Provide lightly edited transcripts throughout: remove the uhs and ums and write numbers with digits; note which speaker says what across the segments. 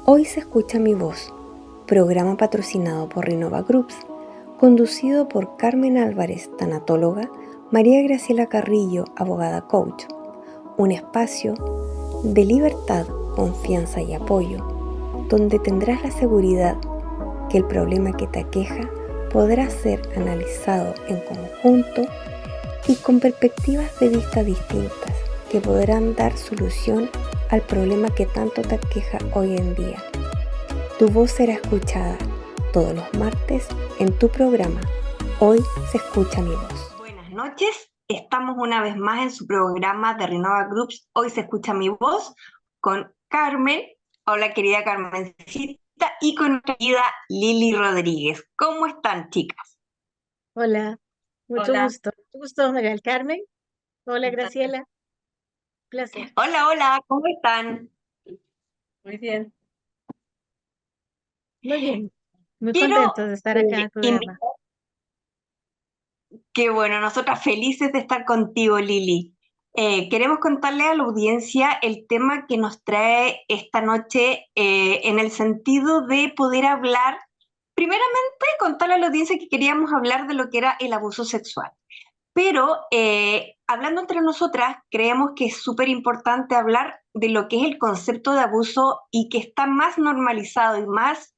Speaker 1: Hoy se escucha mi voz, programa patrocinado por Renova Groups, conducido por Carmen Álvarez, tanatóloga, María Graciela Carrillo, abogada coach, un espacio de libertad, confianza y apoyo, donde tendrás la seguridad que el problema que te aqueja podrá ser analizado en conjunto y con perspectivas de vista distintas que podrán dar solución al problema que tanto te aqueja hoy en día. Tu voz será escuchada todos los martes en tu programa Hoy se escucha mi voz.
Speaker 2: Buenas noches, estamos una vez más en su programa de Renova Groups Hoy se escucha mi voz con Carmen. Hola querida Carmencita, y con nuestra querida Lili Rodríguez. ¿Cómo están, chicas?
Speaker 3: Hola, mucho
Speaker 2: Hola.
Speaker 3: gusto. Mucho gusto, María del Carmen. Hola, Graciela. Placer.
Speaker 2: Hola, ¿cómo están?
Speaker 4: Muy bien.
Speaker 3: Muy bien. Muy
Speaker 2: Quiero
Speaker 3: contentos de estar acá en el programa.
Speaker 2: Qué bueno, nosotras felices de estar contigo, Lili. Queremos contarle a la audiencia el tema que nos trae esta noche en el sentido de poder hablar, primeramente contarle a la audiencia que queríamos hablar de lo que era el abuso sexual. Pero hablando entre nosotras, creemos que es súper importante hablar de lo que es el concepto de abuso y que está más normalizado y más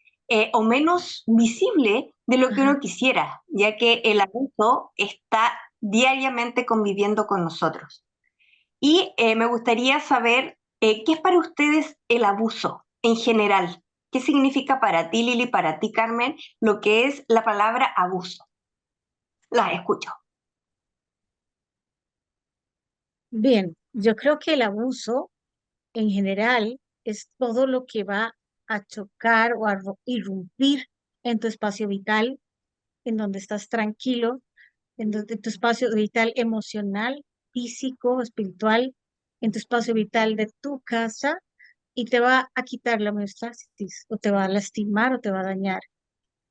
Speaker 2: o menos visible de lo que uno quisiera, ya que el abuso está diariamente conviviendo con nosotros. Y me gustaría saber qué es para ustedes el abuso en general. ¿Qué significa para ti, Lili, para ti, Carmen, lo que es la palabra abuso? Las escucho.
Speaker 3: Bien, yo creo que el abuso en general es todo lo que va a chocar o a irrumpir en tu espacio vital, en donde estás tranquilo, en tu espacio vital emocional, físico, espiritual, en tu espacio vital de tu casa y te va a quitar la homeostasis o te va a lastimar o te va a dañar,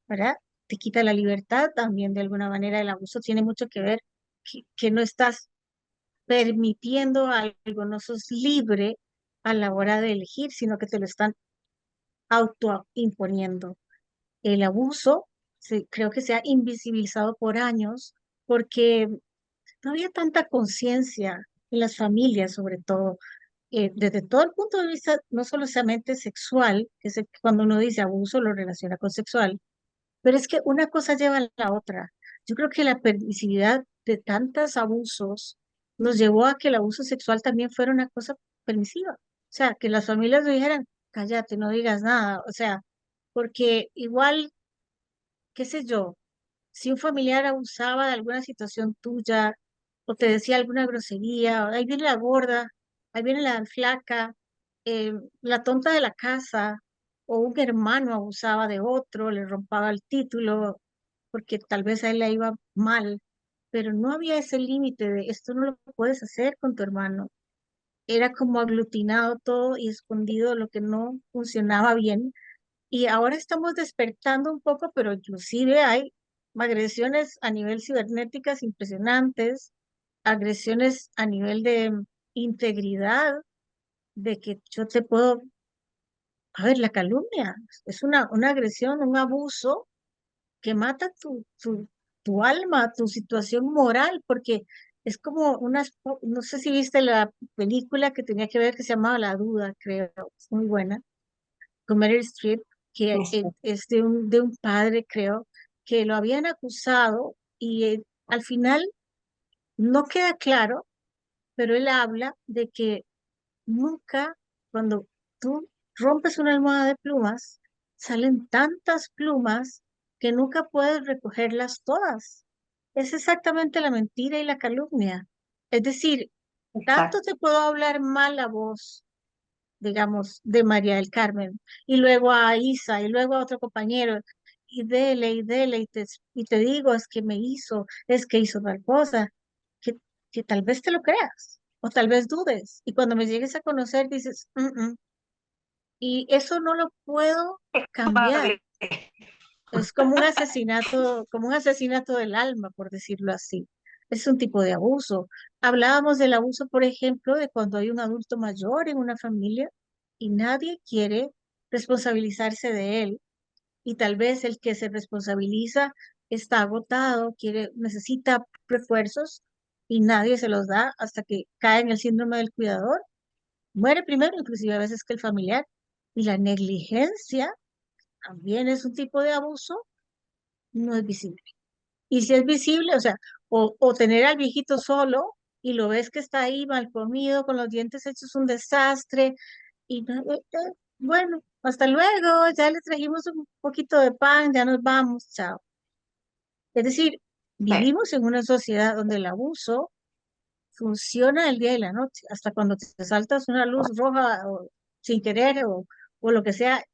Speaker 3: ¿verdad? Te quita la libertad también de alguna manera. El abuso tiene mucho que ver que no estás permitiendo algo, no sos libre a la hora de elegir, sino que te lo están autoimponiendo. El abuso creo que se ha invisibilizado por años porque no había tanta conciencia en las familias, sobre todo, desde todo el punto de vista, no solamente sexual, que es cuando uno dice abuso lo relaciona con sexual, pero es que una cosa lleva a la otra. Yo creo que la permisividad de tantos abusos nos llevó a que el abuso sexual también fuera una cosa permisiva. O sea, que las familias le dijeran, cállate, no digas nada. O sea, porque igual, qué sé yo, si un familiar abusaba de alguna situación tuya o te decía alguna grosería, ahí viene la gorda, ahí viene la flaca, la tonta de la casa, o un hermano abusaba de otro, le rompaba el título, porque tal vez a él le iba mal, pero no había ese límite de esto no lo puedes hacer con tu hermano. Era como aglutinado todo y escondido lo que no funcionaba bien. Y ahora estamos despertando un poco, pero inclusive hay agresiones a nivel cibernéticas impresionantes, agresiones a nivel de integridad, de que yo te puedo, a ver, la calumnia es una agresión, un abuso que mata tu alma, tu situación moral, porque es como no sé si viste la película que tenía que ver que se llamaba La Duda, creo, es muy buena, con Meryl Streep, que es de un padre, creo, que lo habían acusado y al final no queda claro, pero él habla de que nunca, cuando tú rompes una almohada de plumas, salen tantas plumas que nunca puedes recogerlas todas. Es exactamente la mentira y la calumnia. Es decir, tanto te puedo hablar mal a vos, digamos, de María del Carmen, y luego a Isa, y luego a otro compañero, y dele, y te digo, es que hizo tal cosa, que, que tal vez te lo creas, o tal vez dudes, y cuando me llegues a conocer dices, y eso no lo puedo cambiar. Es como un asesinato del alma, por decirlo así. Es un tipo de abuso. Hablábamos del abuso, por ejemplo, de cuando hay un adulto mayor en una familia y nadie quiere responsabilizarse de él. Y tal vez el que se responsabiliza está agotado, necesita refuerzos y nadie se los da hasta que cae en el síndrome del cuidador. Muere primero, inclusive a veces que el familiar. Y la negligencia también es un tipo de abuso, no es visible. Y si es visible, o sea, o tener al viejito solo y lo ves que está ahí mal comido, con los dientes hechos un desastre, y bueno, hasta luego, ya le trajimos un poquito de pan, ya nos vamos, chao. Es decir,
Speaker 2: Sí.
Speaker 3: vivimos en una sociedad donde el abuso funciona el día y la noche, hasta cuando te saltas una luz roja o, sin querer o lo que sea,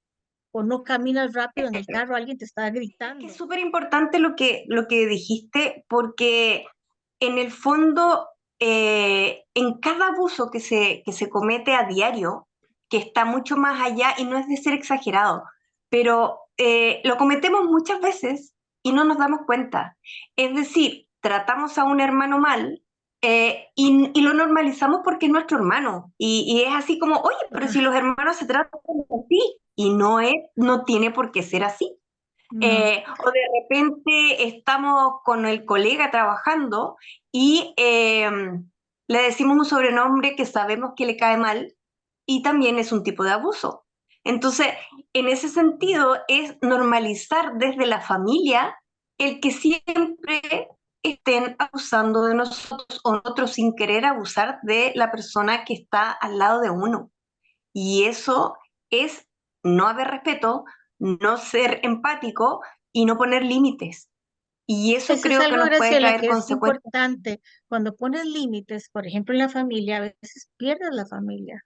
Speaker 3: o no caminas rápido en el carro, alguien te está
Speaker 2: Es que es
Speaker 3: gritando.
Speaker 2: súper importante lo que dijiste, porque en el fondo, en cada abuso que se comete a diario, que está mucho más allá y no es de ser exagerado, pero lo cometemos muchas veces y no nos damos cuenta. Es decir, tratamos a un hermano mal y lo normalizamos porque es nuestro hermano. Y es así como, oye, pero si los hermanos se tratan así, y no es, no tiene por qué ser así.
Speaker 3: No,
Speaker 2: O de repente estamos con el colega trabajando y le decimos un sobrenombre que sabemos que le cae mal y también es un tipo de abuso. Entonces, en ese sentido, es normalizar desde la familia el que siempre estén abusando de nosotros o nosotros sin querer abusar de la persona que está al lado de uno. Y eso es no haber respeto, no ser empático y no poner límites. Y eso
Speaker 3: eso es
Speaker 2: creo que
Speaker 3: algo,
Speaker 2: nos puede
Speaker 3: Graciela,
Speaker 2: traer
Speaker 3: que es
Speaker 2: consecuencias.
Speaker 3: importante. Cuando pones límites, por ejemplo, en la familia, a veces pierdes la familia.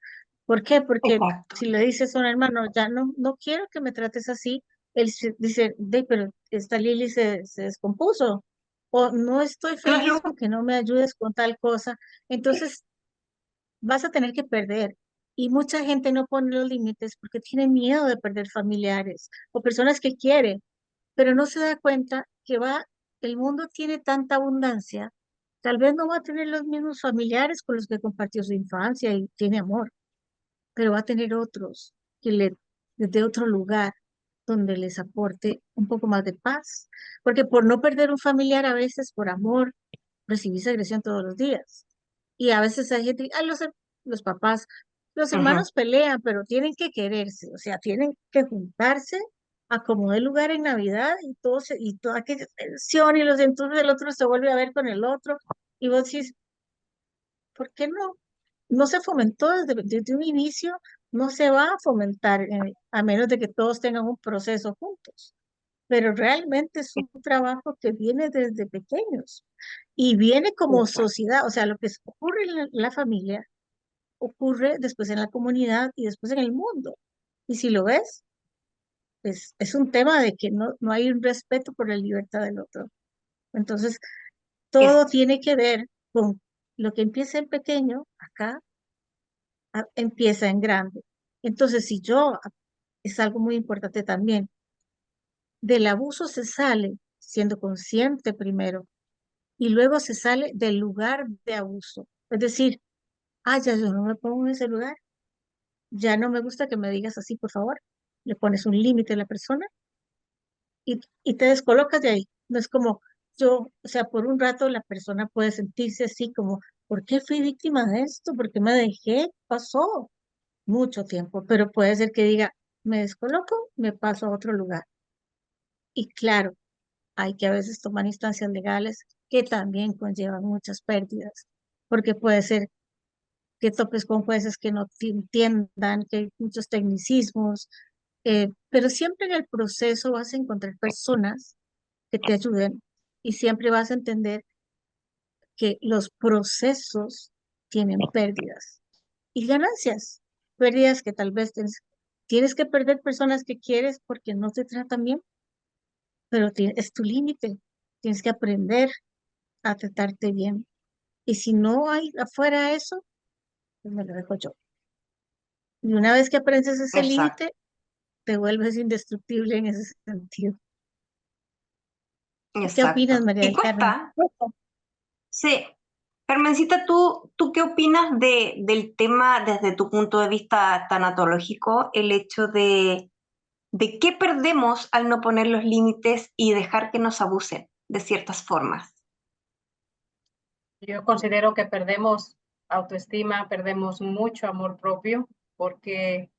Speaker 3: ¿Por qué? Porque
Speaker 2: Exacto.
Speaker 3: si le dices a un hermano, ya no quiero que me trates así, él dice, pero esta Lili se descompuso, o no estoy
Speaker 2: Claro,
Speaker 3: feliz con que no me ayudes con tal cosa. Entonces vas a tener que perder. Y mucha gente no pone los límites porque tiene miedo de perder familiares o personas que quiere, pero no se da cuenta que el mundo tiene tanta abundancia, tal vez no va a tener los mismos familiares con los que compartió su infancia y tiene amor, pero va a tener otros que desde otro lugar donde les aporte un poco más de paz, porque por no perder un familiar a veces por amor recibís agresión todos los días. Y a veces hay gente, los papás, los
Speaker 2: ujú,
Speaker 3: hermanos pelean, pero tienen que quererse, o sea, tienen que juntarse a como de lugar en Navidad y y toda aquella tensión y los entonces el otro se vuelve a ver con el otro y vos decís, ¿por qué no? No se fomentó desde un inicio, no se va a fomentar a menos de que todos tengan un proceso juntos, pero realmente es un trabajo que viene desde pequeños y viene como
Speaker 2: exacto.
Speaker 3: sociedad, o sea, lo que ocurre en la familia ocurre después en la comunidad y después en el mundo. Y si lo ves, es un tema de que no hay un respeto por la libertad del otro. Entonces,
Speaker 2: Es,
Speaker 3: todo tiene que ver con lo que empieza en pequeño, acá empieza en grande. Entonces, si yo, es algo muy importante también, del abuso se sale siendo consciente primero y luego se sale del lugar de abuso. Es decir, ya yo no me pongo en ese lugar, ya no me gusta que me digas así, por favor. Le pones un límite a la persona y te descolocas de ahí. No es como o sea, por un rato la persona puede sentirse así como, ¿por qué fui víctima de esto? ¿Por qué me dejé? Pasó mucho tiempo, pero puede ser que diga, me descoloco, me paso a otro lugar. Y claro, hay que a veces tomar instancias legales que también conllevan muchas pérdidas, porque puede ser que topes con jueces que no te entiendan, que hay muchos tecnicismos, pero siempre en el proceso vas a encontrar personas que te ayuden y siempre vas a entender que los procesos tienen pérdidas y ganancias, pérdidas que tal vez tienes que perder personas que quieres porque no te tratan bien, pero es tu límite, tienes que aprender a tratarte bien. Y si no hay afuera eso, pues me lo dejo yo. Y una vez que aprendes ese
Speaker 2: exacto.
Speaker 3: límite, te vuelves indestructible en ese sentido. ¿Qué opinas,
Speaker 2: Exacto.
Speaker 3: María
Speaker 2: Y
Speaker 3: del Carmen?
Speaker 2: cuesta, sí. Carmencita, ¿tú qué opinas del tema desde tu punto de vista tanatológico, el hecho de qué perdemos al no poner los límites y dejar que nos abusen de ciertas formas?
Speaker 4: Yo considero que perdemos autoestima, perdemos mucho amor propio, porque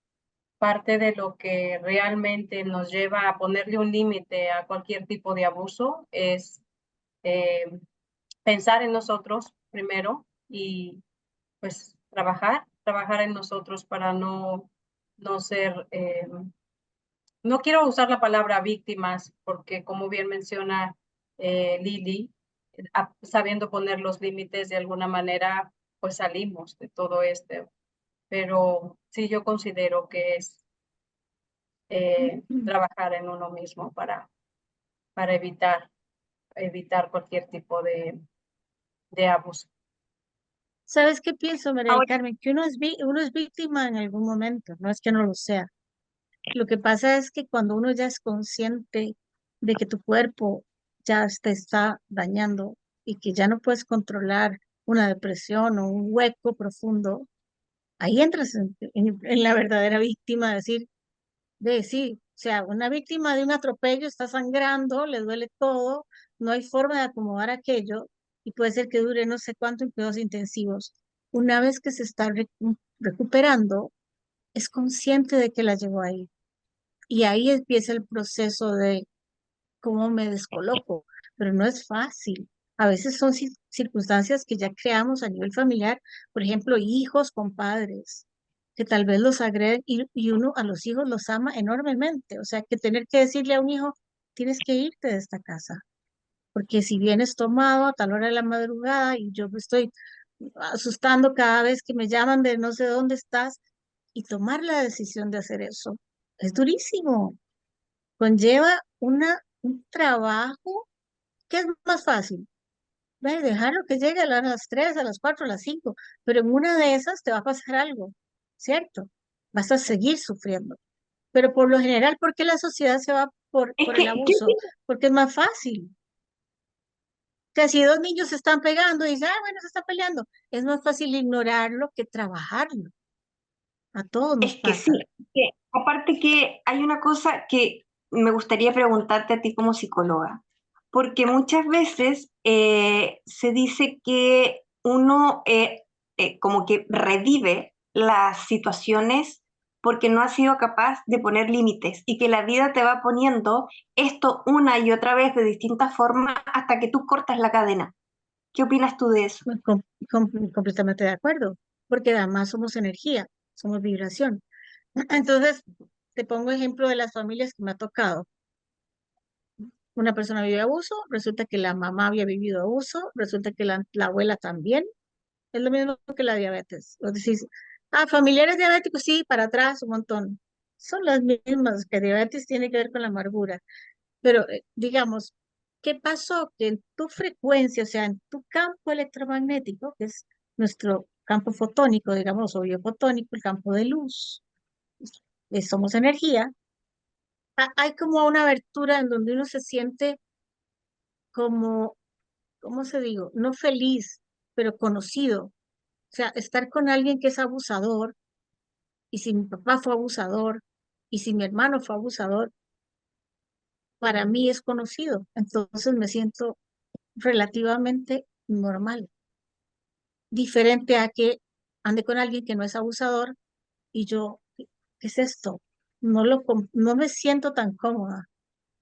Speaker 4: parte de lo que realmente nos lleva a ponerle un límite a cualquier tipo de abuso es eh, pensar en nosotros primero y pues trabajar en nosotros para no ser, no quiero usar la palabra víctimas, porque como bien menciona Lili, sabiendo poner los límites de alguna manera, pues salimos de todo esto. Pero sí, yo considero que es trabajar en uno mismo para evitar cualquier tipo de abuso.
Speaker 3: ¿Sabes qué pienso, María del
Speaker 2: Ahora,
Speaker 3: Carmen? Que uno es víctima en algún momento, no es que no lo sea. Lo que pasa es que cuando uno ya es consciente de que tu cuerpo ya te está dañando y que ya no puedes controlar una depresión o un hueco profundo, ahí entras en la verdadera víctima, decir, de sí, o sea, una víctima de un atropello está sangrando, le duele todo, no hay forma de acomodar aquello y puede ser que dure no sé cuánto en cuidados intensivos. Una vez que se está recuperando, es consciente de que la llevó ahí. Y ahí empieza el proceso de cómo me descoloco, pero no es fácil. A veces son circunstancias que ya creamos a nivel familiar, por ejemplo, hijos con padres, que tal vez los agreden y uno a los hijos los ama enormemente. O sea, que tener que decirle a un hijo, tienes que irte de esta casa, porque si vienes tomado a tal hora de la madrugada y yo me estoy asustando cada vez que me llaman de no sé dónde estás, y tomar la decisión de hacer eso, es durísimo, conlleva un trabajo que es más fácil. Ve, dejarlo que llegue a las 3 a las 4 a las 5 pero en una de esas te va a pasar algo, ¿cierto? Vas a seguir sufriendo. Pero por lo general, ¿por qué la sociedad se va
Speaker 2: es
Speaker 3: por el
Speaker 2: que, ¿qué
Speaker 3: abuso? Porque es más fácil. O sea, si dos niños se están pegando y dicen, ah, bueno, se están peleando, es más fácil ignorarlo que trabajarlo. A todos nos
Speaker 2: Es que sí,
Speaker 3: pasa.
Speaker 2: que aparte que hay una cosa que me gustaría preguntarte a ti como psicóloga, porque muchas veces se dice que uno como que revive las situaciones porque no ha sido capaz de poner límites y que la vida te va poniendo esto una y otra vez de distintas formas hasta que tú cortas la cadena. ¿Qué opinas tú de eso?
Speaker 3: Completamente de acuerdo, porque además somos energía, somos vibración. Entonces, te pongo ejemplo de las familias que me ha tocado. Una persona vive abuso, resulta que la mamá había vivido abuso, resulta que la abuela también. Es lo mismo que la diabetes. O decís, ah, familiares diabéticos, sí, para atrás un montón. Son las mismas, que diabetes tiene que ver con la amargura. Pero, digamos, ¿qué pasó? Que en tu frecuencia, o sea, en tu campo electromagnético, que es nuestro campo fotónico, digamos, o biofotónico, el campo de luz, somos energía, hay como una abertura en donde uno se siente como, ¿cómo se digo? No feliz, pero conocido. O sea, estar con alguien que es abusador, y si mi papá fue abusador, y si mi hermano fue abusador, para mí es conocido. Entonces me siento relativamente normal, diferente a que ande con alguien que no es abusador y yo, ¿qué es esto? No me siento tan cómoda.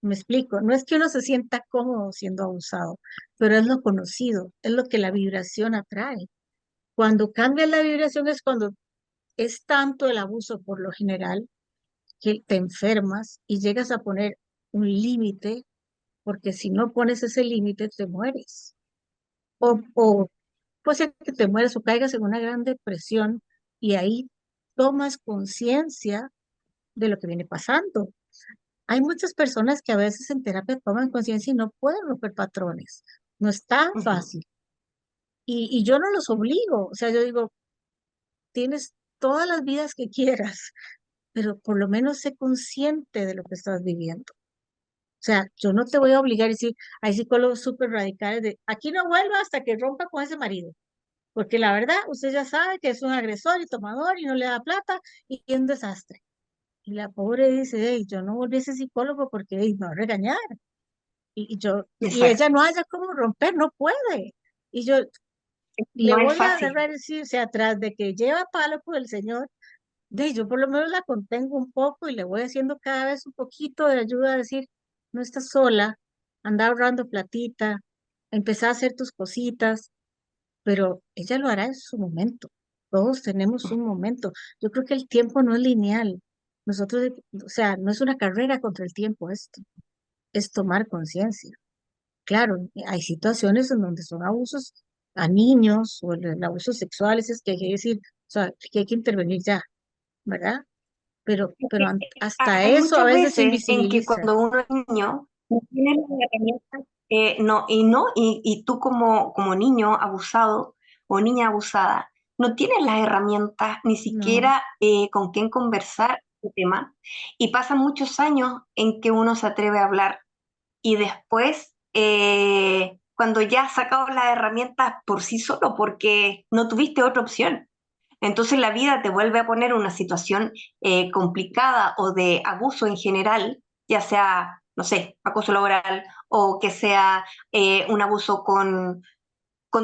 Speaker 3: Me explico, no es que uno se sienta cómodo siendo abusado, pero es lo conocido, es lo que la vibración atrae. Cuando cambia la vibración es cuando es tanto el abuso por lo general que te enfermas y llegas a poner un límite, porque si no pones ese límite te mueres. O puede ser que te mueras o caigas en una gran depresión y ahí tomas conciencia de lo que viene pasando. Hay muchas personas que a veces en terapia toman conciencia y no pueden romper patrones. No es tan
Speaker 2: Ujú.
Speaker 3: fácil. Y yo no los obligo. O sea, yo digo, tienes todas las vidas que quieras, pero por lo menos sé consciente de lo que estás viviendo. O sea, yo no te voy a obligar a decir, hay psicólogos súper radicales de, aquí no vuelva hasta que rompa con ese marido. porque la verdad, usted ya sabe que es un agresor y tomador y no le da plata y es un desastre. Y la pobre dice, "Ey, yo no volví a ese psicólogo porque ey, me va a regañar. Y ella
Speaker 2: Exacto.
Speaker 3: no haya cómo romper, no puede. Y yo le
Speaker 2: No es
Speaker 3: voy a
Speaker 2: fácil.
Speaker 3: agarrar, sí, o sea, atrás de que lleva palo por el Señor, yo por lo menos la contengo un poco y le voy haciendo cada vez un poquito de ayuda a decir, no estás sola, anda ahorrando platita, empezá a hacer tus cositas, pero ella lo hará en su momento. Todos tenemos un momento. Yo creo que el tiempo no es lineal. Nosotros, o sea, no es una carrera contra el tiempo esto, es tomar conciencia. Claro, hay situaciones en donde son abusos a niños o el abuso sexual, es que hay que decir, o sea, que hay que intervenir ya, ¿verdad? Pero hasta
Speaker 2: Hay
Speaker 3: eso a
Speaker 2: muchas
Speaker 3: veces se
Speaker 2: veces en que
Speaker 3: invisibiliza.
Speaker 2: cuando uno es niño no tiene las herramientas, y tú como niño abusado o niña abusada, no tienes las herramientas ni
Speaker 3: No,
Speaker 2: siquiera con quién conversar el tema, y pasan muchos años en que uno se atreve a hablar y después, cuando ya has sacado las herramientas por sí solo, porque no tuviste otra opción. Entonces la vida te vuelve a poner una situación complicada o de abuso en general, ya sea, no sé, acoso laboral o que sea un abuso con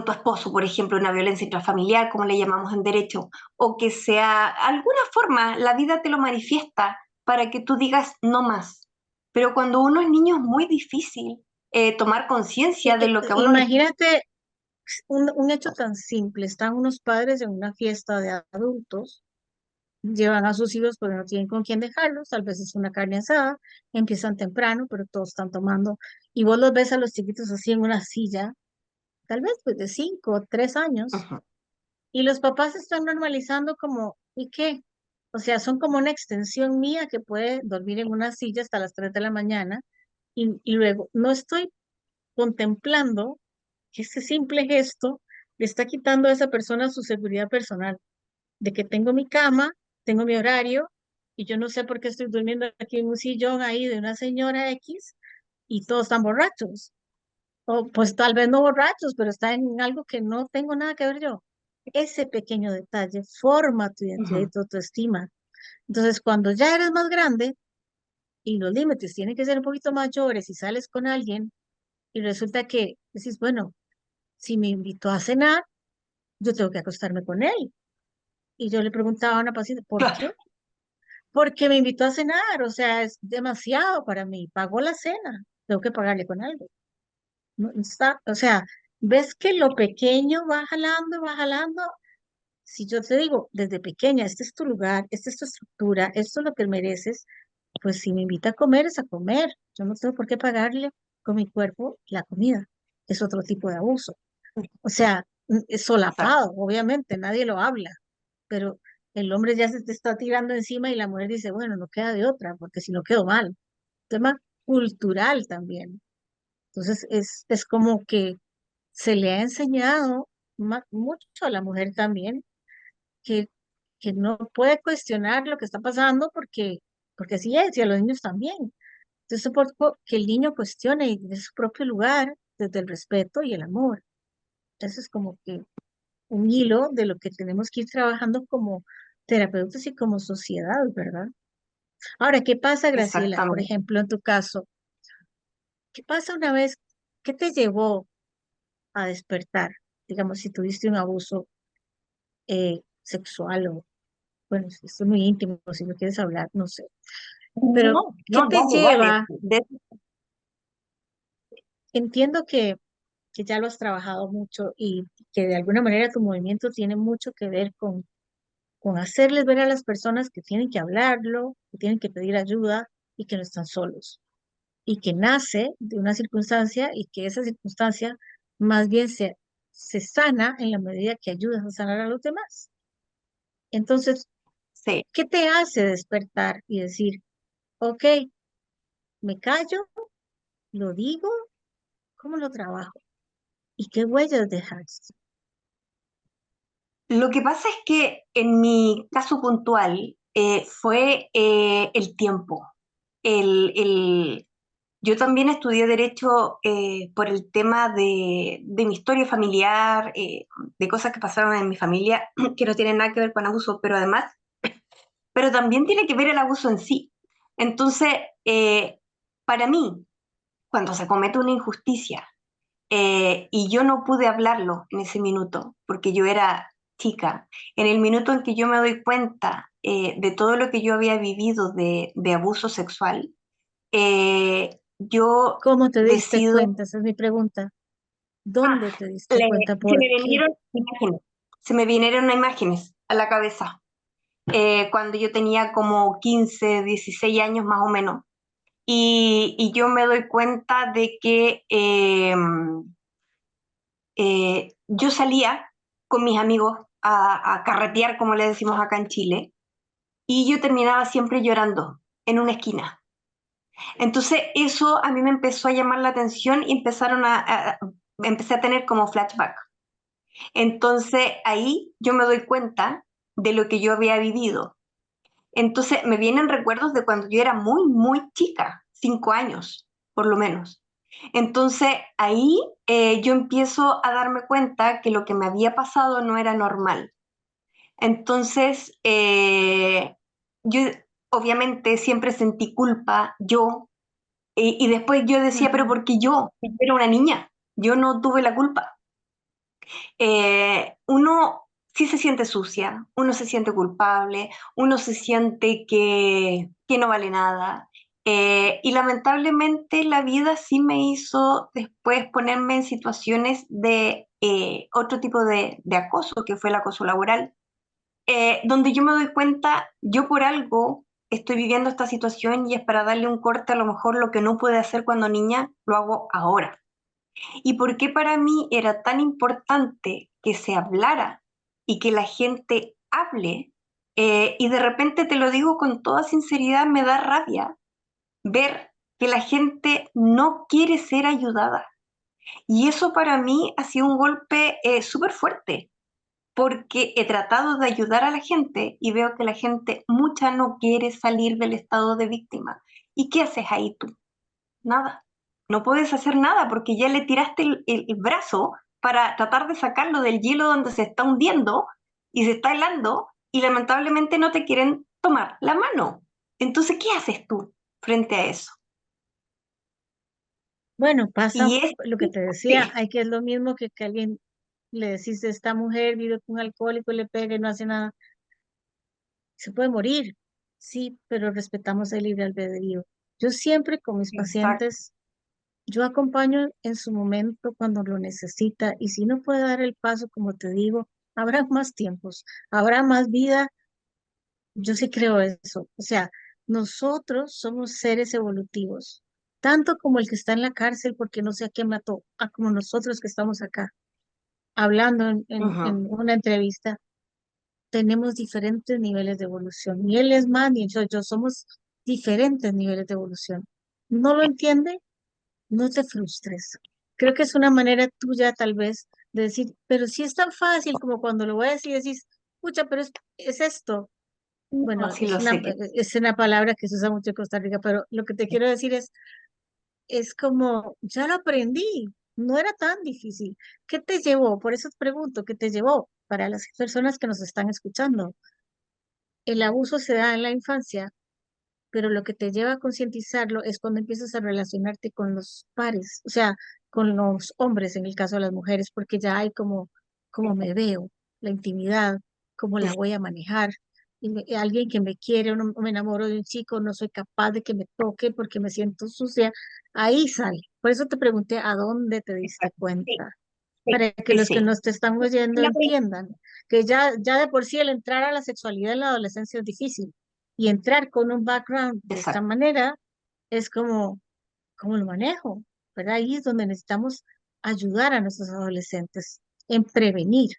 Speaker 2: tu esposo, por ejemplo, una violencia intrafamiliar, como le llamamos en derecho, o que sea alguna forma, la vida te lo manifiesta para que tú digas no más. Pero cuando uno es niño es muy difícil tomar conciencia de lo que a uno le...
Speaker 3: imagínate un hecho tan simple. Están unos padres en una fiesta de adultos, llevan a sus hijos porque no tienen con quién dejarlos, tal vez es una carne asada, empiezan temprano, pero todos están tomando, y vos los ves a los chiquitos así en una silla, tal vez pues de 5 o 3 años,
Speaker 2: Ujú.
Speaker 3: y los papás están normalizando como, ¿y qué? O sea, son como una extensión mía que puede dormir en una silla hasta las 3 de la mañana, y luego no estoy contemplando que ese simple gesto le está quitando a esa persona su seguridad personal, de que tengo mi cama, tengo mi horario, y yo no sé por qué estoy durmiendo aquí en un sillón ahí de una señora X y todos están borrachos. O pues tal vez no borrachos, pero está en algo que no tengo nada que ver yo. Ese pequeño detalle forma tu identidad y
Speaker 2: Ujú.
Speaker 3: tu autoestima. Entonces, cuando ya eres más grande y los límites tienen que ser un poquito mayores y sales con alguien y resulta que decís, bueno, si me invitó a cenar, yo tengo que acostarme con él. Y yo le preguntaba a una paciente, ¿por qué?
Speaker 2: Claro,
Speaker 3: Porque me invitó a cenar, o sea, es demasiado para mí. Pagó la cena, tengo que pagarle con algo. No está, o sea, ves que lo pequeño va jalando, va jalando. Si yo te digo desde pequeña, este es tu lugar, esta es tu estructura, esto es lo que mereces, pues si me invita a comer, es a comer. Yo no tengo por qué pagarle con mi cuerpo la comida. Es otro tipo de abuso. O sea, es
Speaker 2: exacto.
Speaker 3: solapado, obviamente, nadie lo habla, pero el hombre ya se te está tirando encima y la mujer dice, bueno, no queda de otra, porque si no quedo mal. Tema cultural también. Entonces, es como que se le ha enseñado mucho a la mujer también que, que no puede cuestionar lo que está pasando porque así es, y a los niños también. Entonces, que el niño cuestione y de su propio lugar, desde el respeto y el amor. Eso es como que un hilo de lo que tenemos que ir trabajando como terapeutas y como sociedad, ¿verdad? Ahora, ¿qué pasa, Graciela? Por
Speaker 2: Exactamente.
Speaker 3: ejemplo, en tu caso, ¿qué pasa una vez? ¿Qué te llevó a despertar? Digamos, si tuviste un abuso sexual o, bueno, esto es muy íntimo, si no quieres hablar, no sé. Pero,
Speaker 2: No,
Speaker 3: ¿qué
Speaker 2: no,
Speaker 3: te
Speaker 2: dale, dale.
Speaker 3: lleva? Entiendo que ya lo has trabajado mucho y que de alguna manera tu movimiento tiene mucho que ver con hacerles ver a las personas que tienen que hablarlo, que tienen que pedir ayuda y que no están solos. Y que nace de una circunstancia y que esa circunstancia más bien se sana en la medida que ayudas a sanar a los demás. Entonces,
Speaker 2: Sí.
Speaker 3: ¿qué te hace despertar y decir, ok, me callo, lo digo, cómo lo trabajo y qué huellas dejas?
Speaker 2: Lo que pasa es que en mi caso puntual fue el tiempo. Yo también estudié Derecho por el tema de mi historia familiar, de cosas que pasaron en mi familia que no tienen nada que ver con abuso, pero también tiene que ver el abuso en sí. Entonces, para mí, cuando se comete una injusticia y yo no pude hablarlo en ese minuto, porque yo era chica, en el minuto en que yo me doy cuenta de todo lo que yo había vivido de abuso sexual, yo
Speaker 3: ¿Cómo te diste
Speaker 2: decido,
Speaker 3: cuenta? Esa es mi pregunta.
Speaker 2: ah,
Speaker 3: ¿Dónde te diste cuenta?
Speaker 2: se
Speaker 3: ¿Por
Speaker 2: me
Speaker 3: qué?
Speaker 2: vinieron imágenes, se me vinieron imágenes a la cabeza cuando yo tenía como 15, 16 años más o menos. Y yo me doy cuenta de que yo salía con mis amigos a carretear, como le decimos acá en Chile, y yo terminaba siempre llorando en una esquina. Entonces eso a mí me empezó a llamar la atención y empecé a tener como flashback. Entonces ahí yo me doy cuenta de lo que yo había vivido. Entonces me vienen recuerdos de cuando yo era muy, muy chica, 5 años, por lo menos. Entonces ahí yo empiezo a darme cuenta que lo que me había pasado no era normal. Entonces yo obviamente siempre sentí culpa, yo, y después yo decía, pero
Speaker 3: Ujú.
Speaker 2: ¿por qué yo? Yo era una niña, yo no tuve la culpa. Uno sí se siente sucia, uno se siente culpable, uno se siente que no vale nada. Y lamentablemente la vida sí me hizo después ponerme en situaciones de otro tipo de acoso, que fue el acoso laboral, donde yo me doy cuenta, yo por algo estoy viviendo esta situación y es para darle un corte, a lo mejor lo que no pude hacer cuando niña, lo hago ahora. ¿Y por qué para mí era tan importante que se hablara y que la gente hable? Y de repente te lo digo con toda sinceridad, me da rabia ver que la gente no quiere ser ayudada. Y eso para mí ha sido un golpe súper fuerte, porque he tratado de ayudar a la gente y veo que la gente mucha no quiere salir del estado de víctima. ¿Y qué haces ahí tú? Nada. No puedes hacer nada porque ya le tiraste el brazo para tratar de sacarlo del hielo donde se está hundiendo y se está helando y lamentablemente no te quieren tomar la mano. Entonces, ¿qué haces tú frente a eso?
Speaker 3: Bueno, pasa
Speaker 2: Y es,
Speaker 3: lo que te decía,
Speaker 2: sí,
Speaker 3: hay que es lo mismo que alguien le decís, esta mujer vive con un alcohólico, le pega y no hace nada. Se puede morir, sí, pero respetamos el libre albedrío. Yo siempre con mis
Speaker 2: exacto.
Speaker 3: pacientes, yo acompaño en su momento cuando lo necesita y si no puede dar el paso, como te digo, habrá más tiempos, habrá más vida. Yo sí creo eso. O sea, nosotros somos seres evolutivos, tanto como el que está en la cárcel porque no sé a quién mató, a como nosotros que estamos acá hablando
Speaker 2: Ujú.
Speaker 3: en una entrevista. Tenemos diferentes niveles de evolución. Ni él es más, ni yo somos diferentes niveles de evolución. ¿No lo entiende? No te frustres. Creo que es una manera tuya tal vez de decir, pero si es tan fácil como cuando lo voy a decir, decís, pucha, pero es esto.
Speaker 2: No,
Speaker 3: Bueno,
Speaker 2: sí lo sé que
Speaker 3: es una palabra que se usa mucho en Costa Rica, pero lo que te quiero decir es como, ya lo aprendí, no era tan difícil. ¿Qué te llevó? Por eso te pregunto, ¿qué te llevó? Para las personas que nos están escuchando. El abuso se da en la infancia, pero lo que te lleva a concientizarlo es cuando empiezas a relacionarte con los pares, o sea, con los hombres en el caso de las mujeres, porque ya hay como me veo, la intimidad, cómo la voy a manejar. Y alguien que me quiere, o no, me enamoro de un chico, no soy capaz de que me toque porque me siento sucia, ahí sale. Por eso te pregunté a dónde te diste
Speaker 2: sí,
Speaker 3: cuenta,
Speaker 2: sí,
Speaker 3: para que
Speaker 2: sí,
Speaker 3: los que
Speaker 2: sí.
Speaker 3: nos te están oyendo
Speaker 2: La pri-
Speaker 3: entiendan que ya de por sí el entrar a la sexualidad en la adolescencia es difícil y entrar con un background de esta
Speaker 2: Exacto.
Speaker 3: manera es como, ¿cómo lo manejo? ¿Verdad? Ahí es donde necesitamos ayudar a nuestros adolescentes en prevenir.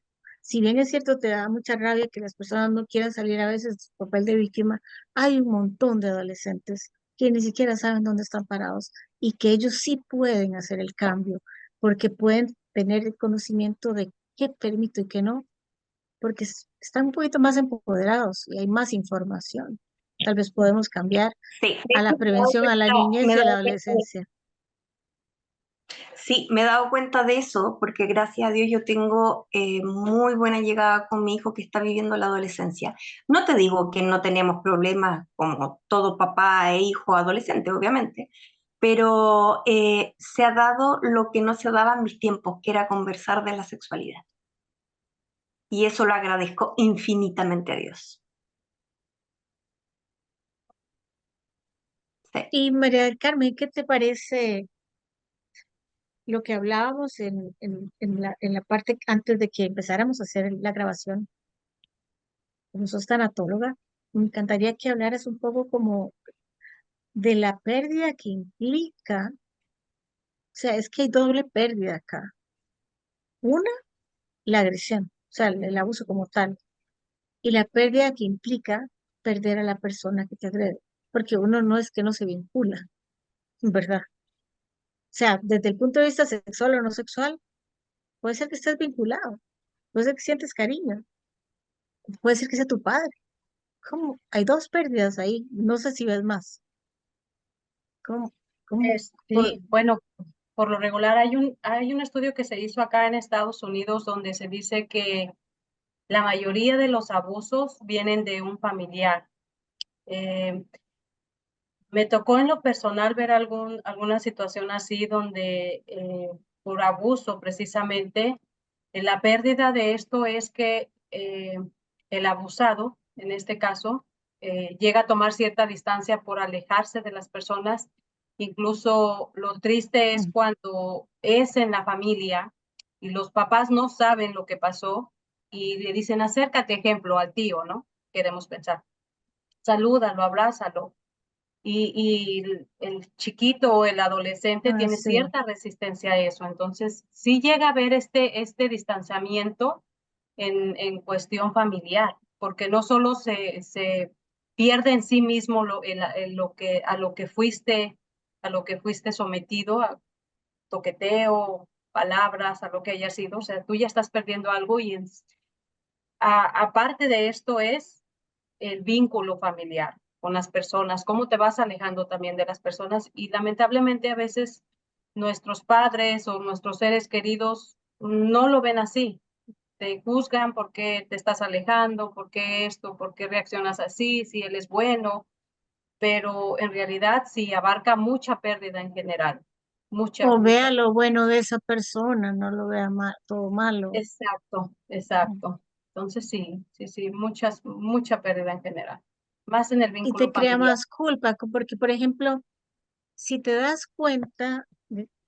Speaker 3: Si bien es cierto, te da mucha rabia que las personas no quieran salir a veces de su papel de víctima, hay un montón de adolescentes que ni siquiera saben dónde están parados y que ellos sí pueden hacer el cambio porque pueden tener el conocimiento de qué permito y qué no, porque están un poquito más empoderados y hay más información. tal vez podemos cambiar
Speaker 2: Sí, de
Speaker 3: a la
Speaker 2: hecho,
Speaker 3: prevención a la
Speaker 2: me
Speaker 3: niñez
Speaker 2: he
Speaker 3: y a la
Speaker 2: dado cuenta de
Speaker 3: adolescencia.
Speaker 2: Sí, me he dado cuenta de eso porque gracias a Dios yo tengo muy buena llegada con mi hijo que está viviendo la adolescencia. No te digo que no tenemos problemas como todo papá e hijo adolescente, obviamente, pero se ha dado lo que no se daba en mis tiempos, que era conversar de la sexualidad. Y eso lo agradezco infinitamente a Dios. Sí.
Speaker 3: Y María del Carmen, ¿qué te parece lo que hablábamos en la parte antes de que empezáramos a hacer la grabación? Como sos tanatóloga, me encantaría que hablaras un poco como de la pérdida que implica, o sea, es que hay doble pérdida acá. Una, la agresión, o sea, el abuso como tal, y la pérdida que implica perder a la persona que te agrede, porque uno no es que no se vincula, ¿verdad? O sea, desde el punto de vista sexual o no sexual, puede ser que estés vinculado, puede ser que sientes cariño, puede ser que sea tu padre. ¿Cómo? Hay dos pérdidas ahí, no sé si ves más. ¿Cómo? ¿Cómo?
Speaker 4: Sí, bueno, por lo regular hay un estudio que se hizo acá en Estados Unidos donde se dice que la mayoría de los abusos vienen de un familiar. Eh, Me tocó en lo personal ver alguna situación así donde por abuso precisamente, la pérdida de esto es que el abusado, en este caso, llega a tomar cierta distancia por alejarse de las personas. Incluso lo triste es
Speaker 3: Mm.
Speaker 4: cuando es en la familia y los papás no saben lo que pasó y le dicen, acércate, ejemplo, al tío, ¿no? Queremos pensar, salúdalo, abrázalo y el chiquito o el adolescente
Speaker 3: Ah,
Speaker 4: tiene
Speaker 3: sí.
Speaker 4: cierta resistencia a eso. Entonces, sí llega a haber este distanciamiento en cuestión familiar, porque no solo se pierde en sí mismo a lo que fuiste sometido, a toqueteo, palabras, a lo que haya sido, o sea, tú ya estás perdiendo algo y aparte de esto es el vínculo familiar con las personas, cómo te vas alejando también de las personas y lamentablemente a veces nuestros padres o nuestros seres queridos no lo ven así, te juzgan por qué te estás alejando, por qué esto, por qué reaccionas así, si él es bueno, pero en realidad sí abarca mucha pérdida en general, mucha,
Speaker 3: O
Speaker 4: mucha.
Speaker 3: vea lo bueno de esa persona, no lo vea todo malo.
Speaker 4: Exacto, exacto. Entonces sí, sí, sí, mucha pérdida en general, más en el
Speaker 3: Y
Speaker 4: vínculo
Speaker 3: te crea
Speaker 4: familiar.
Speaker 3: más culpa, porque, por ejemplo, si te das cuenta,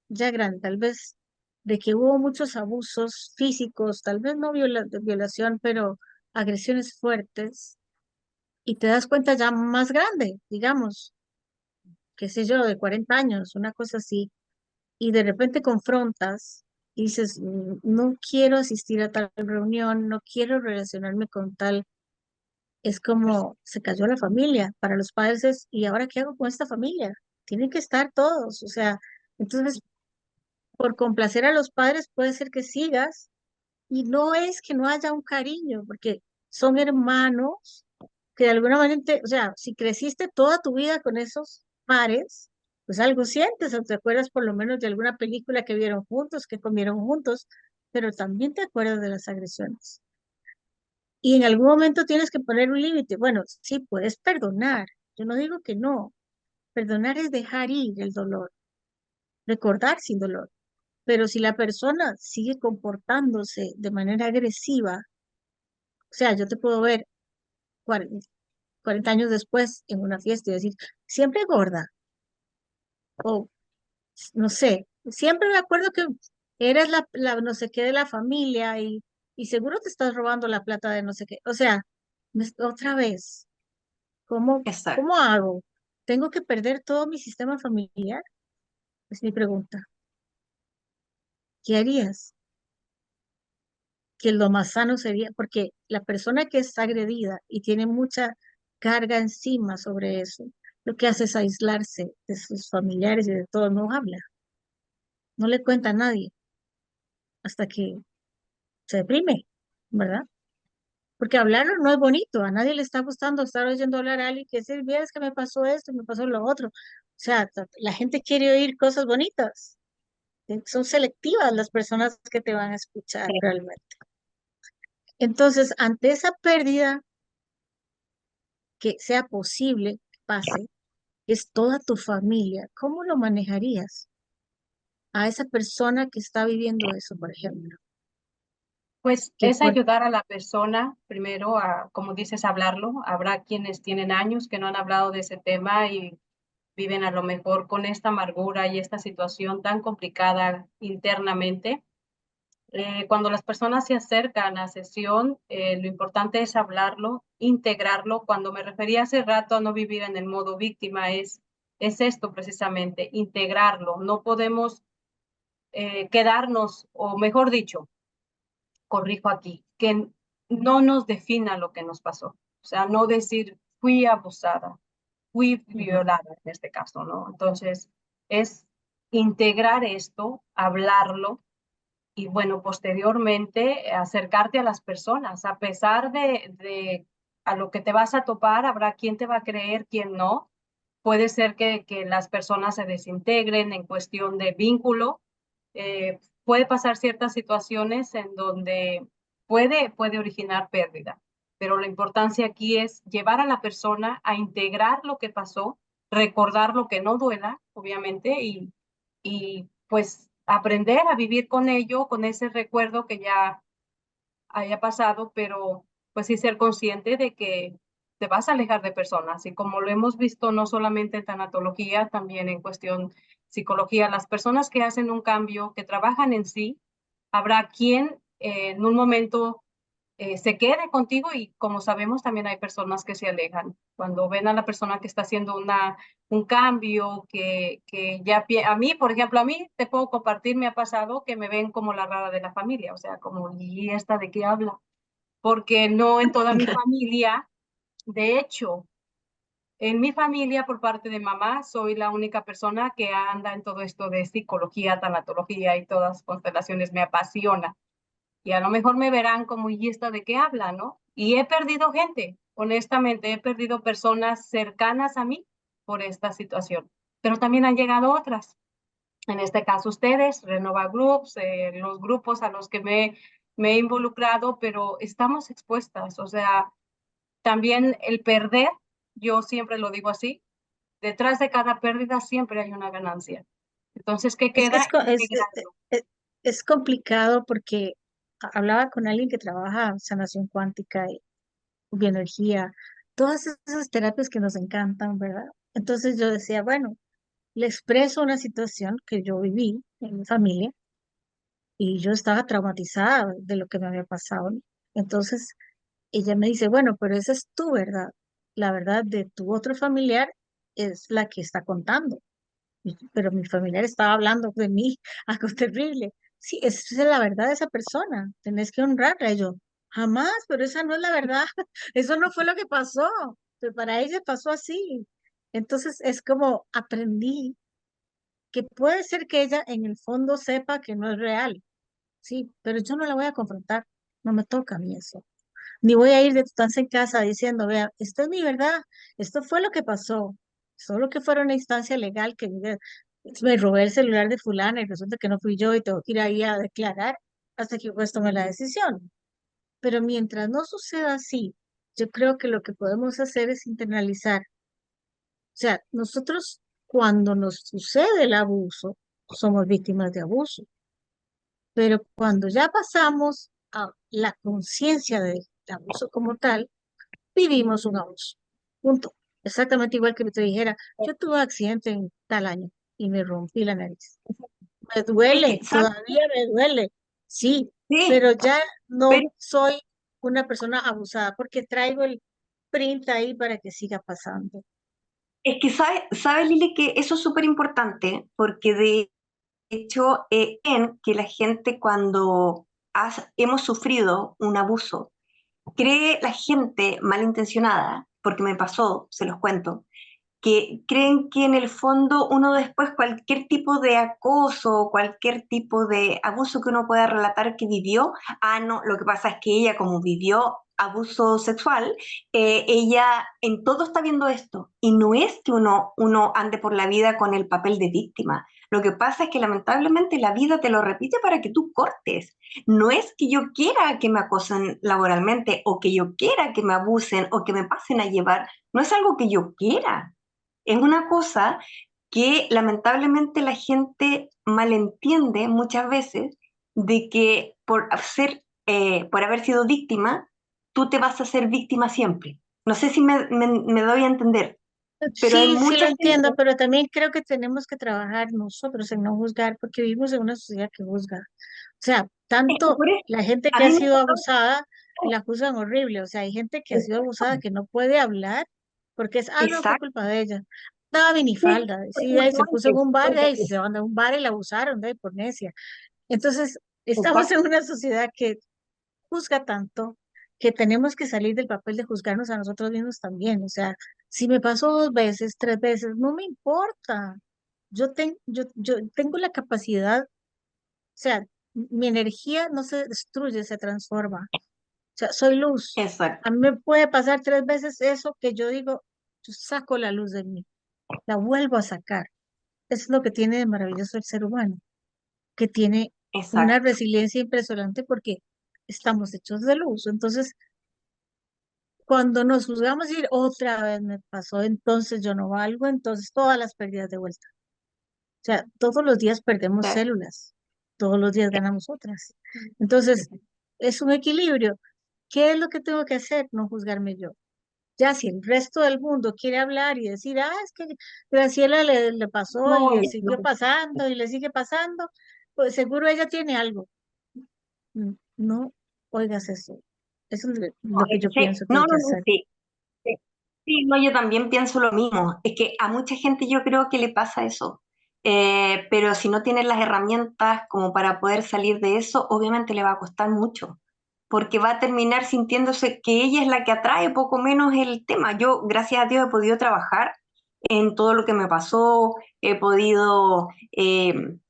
Speaker 3: ya grande, tal vez, de que hubo muchos abusos físicos, tal vez no de violación, pero agresiones fuertes, y te das cuenta ya más grande, digamos, qué sé yo, de 40 años, una cosa así, y de repente confrontas y dices, No quiero asistir a tal reunión, no quiero relacionarme con tal", es como se cayó la familia. Para los padres es, ¿y ahora qué hago con esta familia? Tienen que estar todos, o sea, entonces, por complacer a los padres puede ser que sigas, y no es que no haya un cariño, porque son hermanos que de alguna manera, o sea, si creciste toda tu vida con esos pares, pues algo sientes, o te acuerdas por lo menos de alguna película que vieron juntos, que comieron juntos, pero también te acuerdas de las agresiones. Y en algún momento tienes que poner un límite. Bueno, sí, puedes perdonar. Yo no digo que no. Perdonar es dejar ir el dolor, recordar sin dolor. Pero si la persona sigue comportándose de manera agresiva, o sea, yo te puedo ver 40, 40 años después en una fiesta y decir, siempre gorda, o no sé, siempre me acuerdo que eres la no sé qué de la familia y seguro te estás robando la plata de no sé qué. O sea, otra vez, ¿cómo
Speaker 2: Exacto.
Speaker 3: hago? ¿Tengo que perder todo mi sistema familiar? Es mi pregunta. ¿Qué harías? Que lo más sano sería, porque la persona que es agredida y tiene mucha carga encima sobre eso, lo que hace es aislarse de sus familiares y de todo, no habla, no le cuenta a nadie hasta que se deprime, ¿verdad? Porque hablarlo no es bonito, a nadie le está gustando estar oyendo hablar a alguien que dice, es que me pasó esto, me pasó lo otro. O sea, la gente quiere oír cosas bonitas. Son selectivas las personas que te van a escuchar
Speaker 2: Sí.
Speaker 3: realmente. Entonces, ante esa pérdida que sea posible que pase, es toda tu familia, ¿cómo lo manejarías a esa persona que está viviendo eso, por ejemplo?
Speaker 4: Pues
Speaker 3: Qué
Speaker 4: es
Speaker 3: fuerte.
Speaker 4: ayudar a la persona primero a, como dices, hablarlo. Habrá quienes tienen años que no han hablado de ese tema y viven a lo mejor con esta amargura y esta situación tan complicada internamente. Cuando las personas se acercan a sesión, lo importante es hablarlo, integrarlo. Cuando me refería hace rato a no vivir en el modo víctima, es esto precisamente, integrarlo. No podemos quedarnos, o mejor dicho, corrijo aquí, que no nos defina lo que nos pasó. O sea, no decir fui abusada, fui
Speaker 3: Ujú.
Speaker 4: violada en este caso, ¿no? Entonces, es integrar esto, hablarlo y bueno, posteriormente acercarte a las personas, a pesar de a lo que te vas a topar, habrá quien te va a creer, quien no. Puede ser que las personas se desintegren en cuestión de vínculo. Puede pasar ciertas situaciones en donde puede originar pérdida, pero la importancia aquí es llevar a la persona a integrar lo que pasó, recordar lo que no duela, obviamente, y pues aprender a vivir con ello, con ese recuerdo que ya haya pasado, pero pues sí ser consciente de que te vas a alejar de personas. Y como lo hemos visto no solamente en tanatología, también en cuestión psicología, las personas que hacen un cambio, que trabajan en sí, habrá quien en un momento se quede contigo y como sabemos también hay personas que se alejan. Cuando ven a la persona que está haciendo un cambio, que ya, a mí, por ejemplo, a mí te puedo compartir, me ha pasado que me ven como la rara de la familia, o sea, como, ¿y esta de qué habla? Porque no en toda mi familia, de hecho, en mi familia, por parte de mamá, soy la única persona que anda en todo esto de psicología, tanatología y todas constelaciones, me apasiona y a lo mejor me verán como, ¿y esta de qué habla, no? Y he perdido gente, honestamente, he perdido personas cercanas a mí por esta situación, pero también han llegado otras. En este caso ustedes, Renova Groups, los grupos a los que me he involucrado, pero estamos expuestas, o sea, también el perder, yo siempre lo digo así, detrás de cada pérdida siempre hay una ganancia. Entonces, ¿qué
Speaker 3: Es que
Speaker 4: queda? Integrarlo.
Speaker 3: es complicado porque hablaba con alguien que trabaja en sanación cuántica y bioenergía, todas esas terapias que nos encantan, ¿verdad? Entonces yo decía, bueno, le expreso una situación que yo viví en mi familia y yo estaba traumatizada de lo que me había pasado, ¿no? Entonces ella me dice, bueno, pero esa es tu verdad. La verdad de tu otro familiar es la que está contando. Pero mi familiar estaba hablando de mí, algo terrible. Sí, esa es la verdad de esa persona. Tenés que honrarla. Y yo, jamás, pero esa no es la verdad. Eso no fue lo que pasó. Pero para ella pasó así. Entonces es como aprendí que puede ser que ella en el fondo sepa que no es real. Sí, pero yo no la voy a confrontar. No me toca a mí eso. Ni voy a ir de tu estancia en casa diciendo, vea, esto es mi verdad, esto fue lo que pasó. Solo que fuera una instancia legal que me robé el celular de fulana y resulta que no fui yo y tengo que ir ahí a declarar hasta que pues tome la decisión. Pero mientras no suceda así, yo creo que lo que podemos hacer es internalizar. O sea, nosotros cuando nos sucede el abuso, somos víctimas de abuso, pero cuando ya pasamos a la conciencia del abuso como tal, vivimos un abuso. Punto. Exactamente igual que te dijera, yo tuve un accidente en tal año y me rompí la nariz. Me
Speaker 2: Es que,
Speaker 3: duele,
Speaker 2: ¿sabes?
Speaker 3: todavía me duele, sí,
Speaker 2: Sí,
Speaker 3: pero ya no
Speaker 2: pero
Speaker 3: soy una persona abusada porque traigo el print ahí para que siga pasando.
Speaker 2: es que sabe, Lili, que eso es súper importante, porque de hecho, en que la gente cuando hemos sufrido un abuso, cree la gente malintencionada, porque me pasó, se los cuento, que creen que en el fondo uno después cualquier tipo de acoso, cualquier tipo de abuso que uno pueda relatar que vivió, ah, no, lo que pasa es que ella como vivió abuso sexual, ella en todo está viendo esto. Y no es que uno ande por la vida con el papel de víctima. Lo que pasa es que lamentablemente la vida te lo repite para que tú cortes. No es que yo quiera que me acosen laboralmente o que yo quiera que me abusen o que me pasen a llevar. No es algo que yo quiera. Es una cosa que lamentablemente la gente malentiende muchas veces de que por haber sido víctima, tú te vas a ser víctima siempre. No sé si me doy a entender, pero hay
Speaker 3: Sí, sí lo
Speaker 2: mucha gente.
Speaker 3: entiendo, pero también creo que tenemos que trabajar nosotros en no juzgar, porque vivimos en una sociedad que juzga. O sea, tanto
Speaker 2: Por eso,
Speaker 3: la gente
Speaker 2: a
Speaker 3: que ha
Speaker 2: mí me
Speaker 3: sido
Speaker 2: pasó.
Speaker 3: abusada la juzgan horrible. O sea, hay gente que ha sido abusada que no puede hablar porque es, ah, no, fue
Speaker 2: Exacto.
Speaker 3: culpa de ella. Daba minifalda, sí, ahí se puso en un bar, ahí se van a un bar y la abusaron, de ahí por necia. Entonces, estamos en
Speaker 2: Exacto.
Speaker 3: una sociedad que juzga tanto que tenemos que salir del papel de juzgarnos a nosotros mismos también. O sea, si me pasó 2 veces, 3 veces, no me importa. Yo tengo la capacidad, o sea, mi energía no se destruye, se transforma. O sea, soy luz.
Speaker 2: Exacto.
Speaker 3: A mí me puede pasar 3 veces eso que yo digo, yo saco la luz de mí, la vuelvo a sacar. Eso es lo que tiene de maravilloso el ser humano, que tiene una
Speaker 2: Exacto.
Speaker 3: resiliencia impresionante porque estamos hechos de luz. Entonces, cuando nos juzgamos y otra vez me pasó, entonces yo no valgo, entonces todas las pérdidas de vuelta. O sea, todos los días perdemos
Speaker 2: Sí.
Speaker 3: células, todos los días ganamos otras. Entonces, es un equilibrio. ¿Qué es lo que tengo que hacer? No juzgarme yo. Ya si el resto del mundo quiere hablar y decir, ah, es que Graciela le pasó y
Speaker 2: No,
Speaker 3: le siguió pasando y le sigue pasando, pues seguro ella tiene algo. No oigas eso. Eso es lo que yo pienso que
Speaker 2: no,
Speaker 3: hay
Speaker 2: no,
Speaker 3: que
Speaker 2: no,
Speaker 3: hacer.
Speaker 2: sí. Sí, sí, no, yo también pienso lo mismo. Es que a mucha gente yo creo que le pasa eso. Pero si no tiene las herramientas como para poder salir de eso, obviamente le va a costar mucho, porque va a terminar sintiéndose que ella es la que atrae poco menos el tema. Yo, gracias a Dios, he podido trabajar en todo lo que me pasó, he podido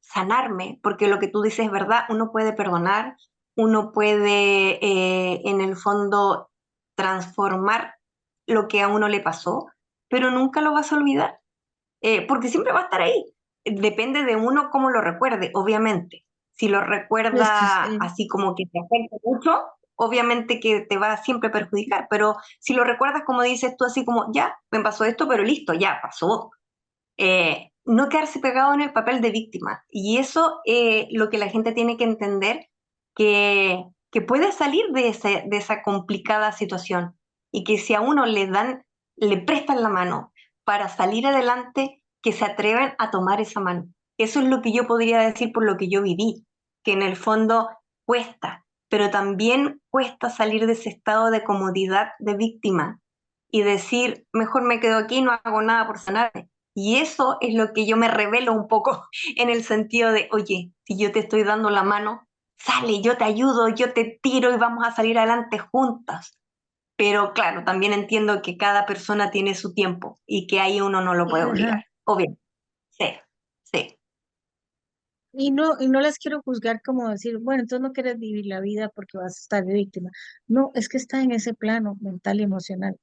Speaker 2: sanarme, porque lo que tú dices es verdad, uno puede perdonar, uno puede en el fondo transformar lo que a uno le pasó, pero nunca lo vas a olvidar, porque siempre va a estar ahí. Depende de uno cómo lo recuerde, obviamente. Si lo
Speaker 3: Pues,
Speaker 2: recuerda así como que te afecta mucho, obviamente que te va a siempre perjudicar, pero si lo recuerdas como dices tú, así como, ya, me pasó esto, pero listo, ya pasó. No quedarse pegado en el papel de víctima. Y eso lo que la gente tiene que entender, que puede salir de esa complicada situación y que si a uno le prestan la mano para salir adelante, que se atreven a tomar esa mano. Eso es lo que yo podría decir por lo que yo viví, que en el fondo cuesta, pero también cuesta salir de ese estado de comodidad de víctima y decir, mejor me quedo aquí, no hago nada por sanarme. Y eso es lo que yo me revelo un poco en el sentido de, oye, si yo te estoy dando la mano, sale, yo te ayudo, yo te tiro y vamos a salir adelante juntas. Pero claro, también entiendo que cada persona tiene su tiempo y que ahí uno no lo puede
Speaker 3: ajá.
Speaker 2: obligar. Obvio, sí, sí,
Speaker 3: Y no las quiero juzgar como decir, bueno, entonces no quieres vivir la vida porque vas a estar de víctima. No, es que está en ese plano mental y emocional.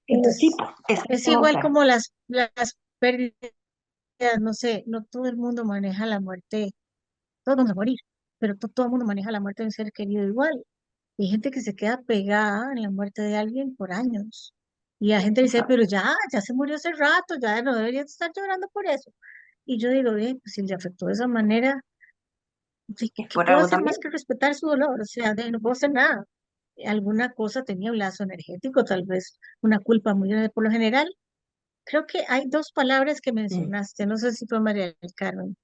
Speaker 2: sí,
Speaker 3: Entonces,
Speaker 2: pues,
Speaker 3: es igual
Speaker 2: exactamente.
Speaker 3: como las pérdidas, no sé, no todo el mundo maneja la muerte, todos vamos a morir, pero todo el mundo maneja la muerte de un ser querido igual. Hay gente que se queda pegada en la muerte de alguien por años. Y la gente dice, pero
Speaker 2: Exacto.
Speaker 3: ya se murió hace rato, ya no deberías estar llorando por eso. Y yo digo, pues si le afectó de esa manera, sí,
Speaker 2: Es
Speaker 3: ¿qué
Speaker 2: por
Speaker 3: puedo
Speaker 2: algo
Speaker 3: hacer
Speaker 2: también.
Speaker 3: más que respetar su dolor? O sea, no puedo hacer nada. Alguna cosa tenía un lazo energético, tal vez una culpa muy grande. Por lo general, creo que hay dos palabras que
Speaker 2: Mm.
Speaker 3: mencionaste, no sé si fue María del Carmen,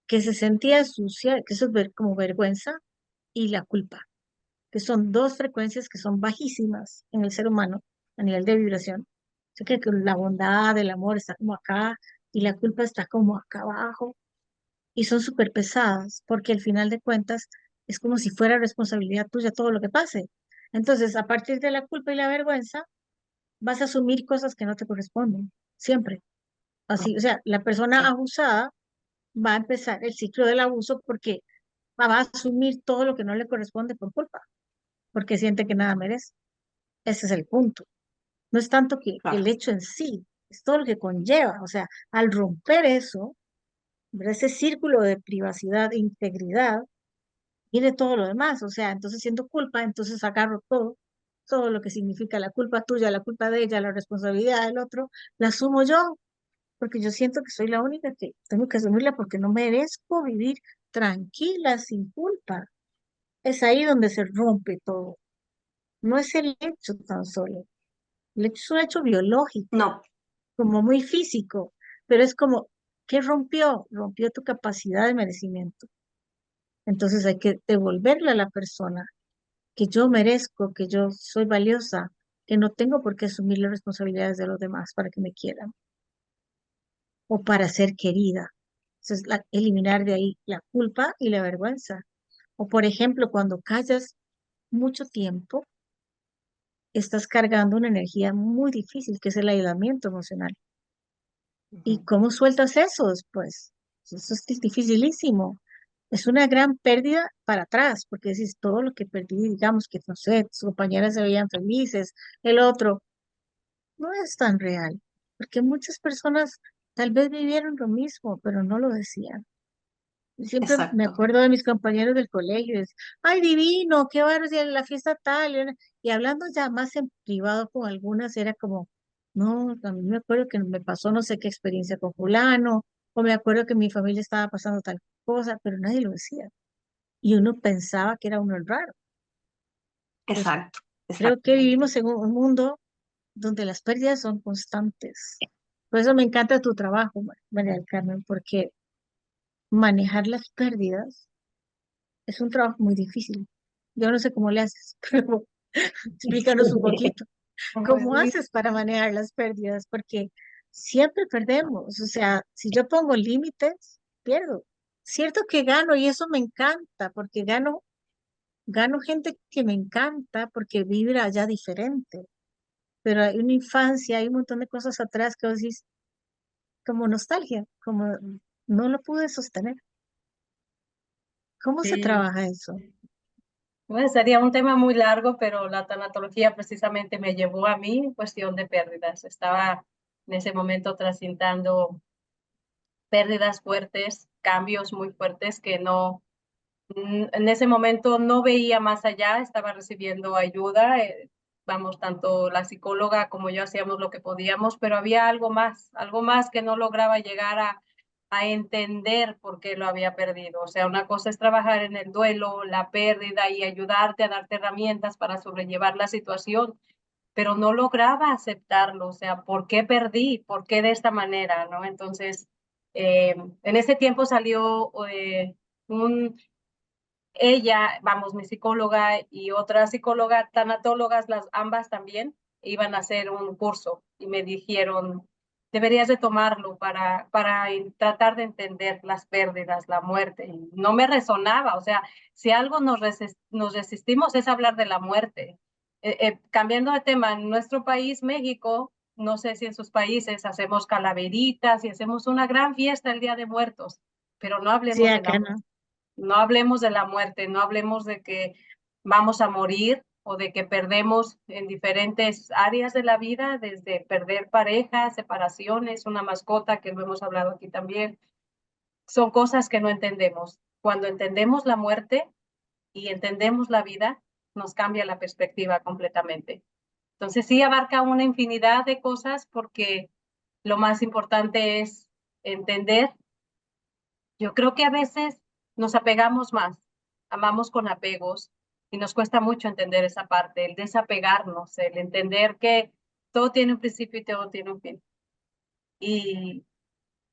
Speaker 3: que se sentía sucia, que eso es como vergüenza, y la culpa, que son dos frecuencias que son bajísimas en el ser humano a nivel de vibración. O sea, que la bondad, el amor está como acá y la culpa está como acá abajo y son súper pesadas porque al final de cuentas es como si fuera responsabilidad tuya todo lo que pase. Entonces, a partir de la culpa y la vergüenza, vas a asumir cosas que no te corresponden, siempre. Así, o sea, la persona
Speaker 2: Sí,
Speaker 3: abusada va a empezar el ciclo del abuso porque va a asumir todo lo que no le corresponde por culpa. porque siente que nada merece. Ese es el punto. No es tanto que el
Speaker 2: Claro.
Speaker 3: hecho en sí, es todo lo que conlleva. O sea, al romper eso, ¿verdad? Ese círculo de privacidad e integridad, viene todo lo demás. O sea, entonces siento culpa, entonces agarro todo, todo lo que significa la culpa tuya, la culpa de ella, la responsabilidad del otro, la asumo yo, porque yo siento que soy la única que tengo que asumirla porque no merezco vivir tranquila, sin culpa. Es ahí donde se rompe todo. No es el hecho tan solo. El hecho es un hecho biológico,
Speaker 2: No,
Speaker 3: como muy físico, pero es como, ¿qué rompió? Rompió tu capacidad de merecimiento. Entonces hay que devolverle a la persona que yo merezco, que yo soy valiosa, que no tengo por qué asumir las responsabilidades de los demás para que me quieran o para ser querida. Entonces, eliminar de ahí la culpa y la vergüenza. O por ejemplo, cuando callas mucho tiempo, estás cargando una energía muy difícil, que es el aislamiento emocional. ¿Y
Speaker 2: ujú,
Speaker 3: cómo sueltas eso después? Eso es dificilísimo. Es una gran pérdida para atrás, porque decís todo lo que perdí, digamos que no sé, tus compañeras se veían felices, el otro, no es tan real, porque muchas personas tal vez vivieron lo mismo, pero no lo decían. Siempre me
Speaker 2: exacto.
Speaker 3: acuerdo de mis compañeros del colegio, es, ay, divino, qué bueno, si la fiesta tal, y hablando ya más en privado con algunas, era como, no, a mí me acuerdo que me pasó no sé qué experiencia con fulano, o me acuerdo que mi familia estaba pasando tal cosa, pero nadie lo decía. Y uno pensaba que era uno el raro. Entonces,
Speaker 2: Exacto,
Speaker 3: creo que
Speaker 2: exactamente.
Speaker 3: vivimos en un mundo donde las pérdidas son constantes. Por eso me encanta tu trabajo, María del Carmen, porque manejar las pérdidas es un trabajo muy difícil. Yo no sé cómo le haces, pero explícanos un poquito. ¿Cómo
Speaker 4: Pues
Speaker 3: haces para manejar las pérdidas? Porque siempre perdemos. O sea, si yo pongo límites, pierdo. Cierto que gano y eso me encanta, porque gano gente que me encanta porque vibra allá diferente. Pero hay una infancia, hay un montón de cosas atrás que vos decís como nostalgia, como no lo pude sostener. ¿Cómo se
Speaker 4: sí,
Speaker 3: trabaja eso?
Speaker 4: bueno, sería un tema muy largo, pero la tanatología precisamente me llevó a mí en cuestión de pérdidas. Estaba en ese momento transitando pérdidas fuertes, cambios muy fuertes que no, en ese momento no veía más allá, estaba recibiendo ayuda, vamos, tanto la psicóloga como yo hacíamos lo que podíamos, pero había algo más que no lograba llegar a entender por qué lo había perdido. O sea, una cosa es trabajar en el duelo, la pérdida y ayudarte a darte herramientas para sobrellevar la situación, pero no lograba aceptarlo, o sea, ¿por qué perdí? ¿Por qué de esta manera? ¿No? Entonces, en ese tiempo salió un ella, vamos, mi psicóloga y otra psicóloga, tanatólogas, las ambas también, iban a hacer un curso y me dijeron, deberías de tomarlo para tratar de entender las pérdidas, la muerte. Y no me resonaba, o sea, si algo nos resistimos es hablar de la muerte. Cambiando de tema, en nuestro país, México, no sé si en sus países hacemos calaveritas y hacemos una gran fiesta el Día de Muertos, pero no
Speaker 3: Sí,
Speaker 4: hablemos de la
Speaker 3: acá no.
Speaker 4: muerte. No hablemos de la muerte, no hablemos de que vamos a morir o de que perdemos en diferentes áreas de la vida, desde perder pareja, separaciones, una mascota, que lo hemos hablado aquí también. Son cosas que no entendemos. Cuando entendemos la muerte y entendemos la vida, nos cambia la perspectiva completamente. Entonces sí abarca una infinidad de cosas porque lo más importante es entender. Yo creo que a veces nos apegamos más, amamos con apegos y nos cuesta mucho entender esa parte, el desapegarnos, el entender que todo tiene un principio y todo tiene un fin. Y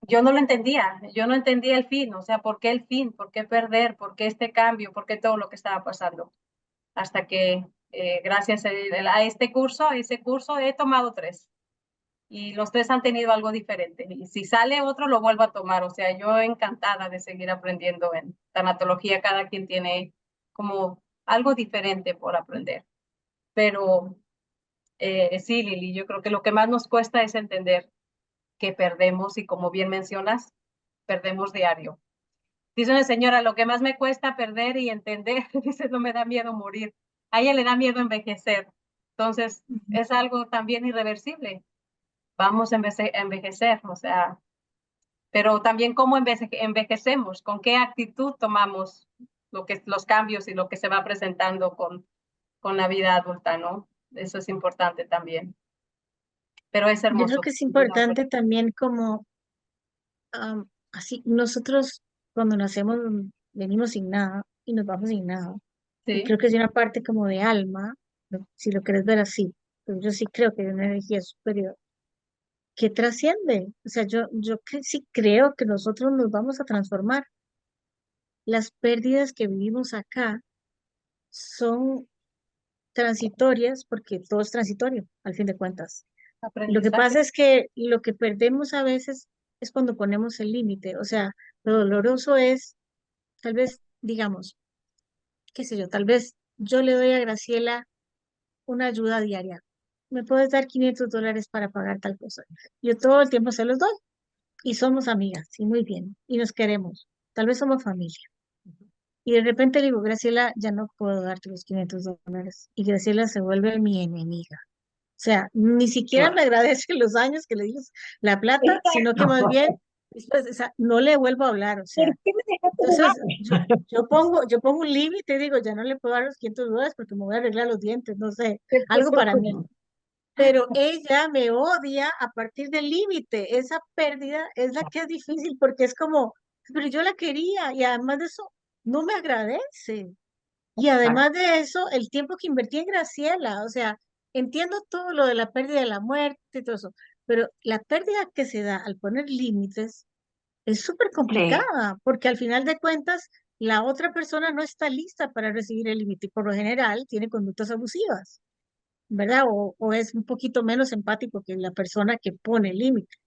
Speaker 4: yo no lo entendía, yo no entendía el fin, o sea, ¿por qué el fin? ¿Por qué perder? ¿Por qué este cambio? ¿Por qué todo lo que estaba pasando? Hasta que gracias a este curso, a ese curso, he tomado tres y los tres han tenido algo diferente. Y si sale otro, lo vuelvo a tomar. O sea, yo encantada de seguir aprendiendo en tanatología. Cada quien tiene como algo diferente por aprender. Pero sí, Lili, yo creo que lo que más nos cuesta es entender que perdemos y como bien mencionas, perdemos diario. Dice una señora, lo que más me cuesta perder y entender, dice, no me da miedo morir. a ella le da miedo envejecer. Entonces,
Speaker 3: Ujú.
Speaker 4: es algo también irreversible. Vamos a envejecer, o sea, pero también cómo envejecemos, con qué actitud tomamos los cambios y lo que se va presentando con la vida adulta, ¿no? Eso es importante también. Pero es
Speaker 3: Yo creo
Speaker 4: hermoso.
Speaker 3: que es importante también como, así, nosotros cuando nacemos venimos sin nada y nos vamos sin nada. Y
Speaker 4: Sí,
Speaker 3: creo que es una parte como de alma, ¿no? Si lo quieres ver así. Pero yo sí creo que hay una energía superior que trasciende. O sea, sí creo que nosotros nos vamos a transformar. Las pérdidas que vivimos acá son transitorias porque todo es transitorio, al fin de cuentas. Lo que
Speaker 4: aprendizaje.
Speaker 3: pasa es que lo que perdemos a veces es cuando ponemos el límite. O sea, lo doloroso es, tal vez, digamos, qué sé yo, tal vez yo le doy a Graciela una ayuda diaria. ¿Me puedes dar $500 para pagar tal cosa? Yo todo el tiempo se los doy y somos amigas, y muy bien, y nos queremos. Tal vez somos familia. Y de repente le digo, Graciela, ya no puedo darte los $500. Y Graciela se vuelve mi enemiga. O sea, ni siquiera me agradece los años que le di la plata, sino que más bien, después, o sea, no le vuelvo a hablar. O
Speaker 2: ¿Por
Speaker 3: sea,
Speaker 2: qué me dejaste de
Speaker 3: entonces yo pongo un límite, digo, ya no le puedo dar los $500 porque me voy a arreglar los dientes, no sé, algo para mí. Pero ella me odia a partir del límite. Esa pérdida es la que es difícil porque es como, pero yo la quería y además de eso, no me agradece. Y además de eso, el tiempo que invertí en Graciela, o sea, entiendo todo lo de la pérdida de la muerte y todo eso, pero la pérdida que se da al poner límites es súper
Speaker 2: Sí,
Speaker 3: complicada porque al final de cuentas, la otra persona no está lista para recibir el límite y por lo general tiene conductas abusivas. ¿Verdad? O es un poquito menos empático que la persona que pone límites.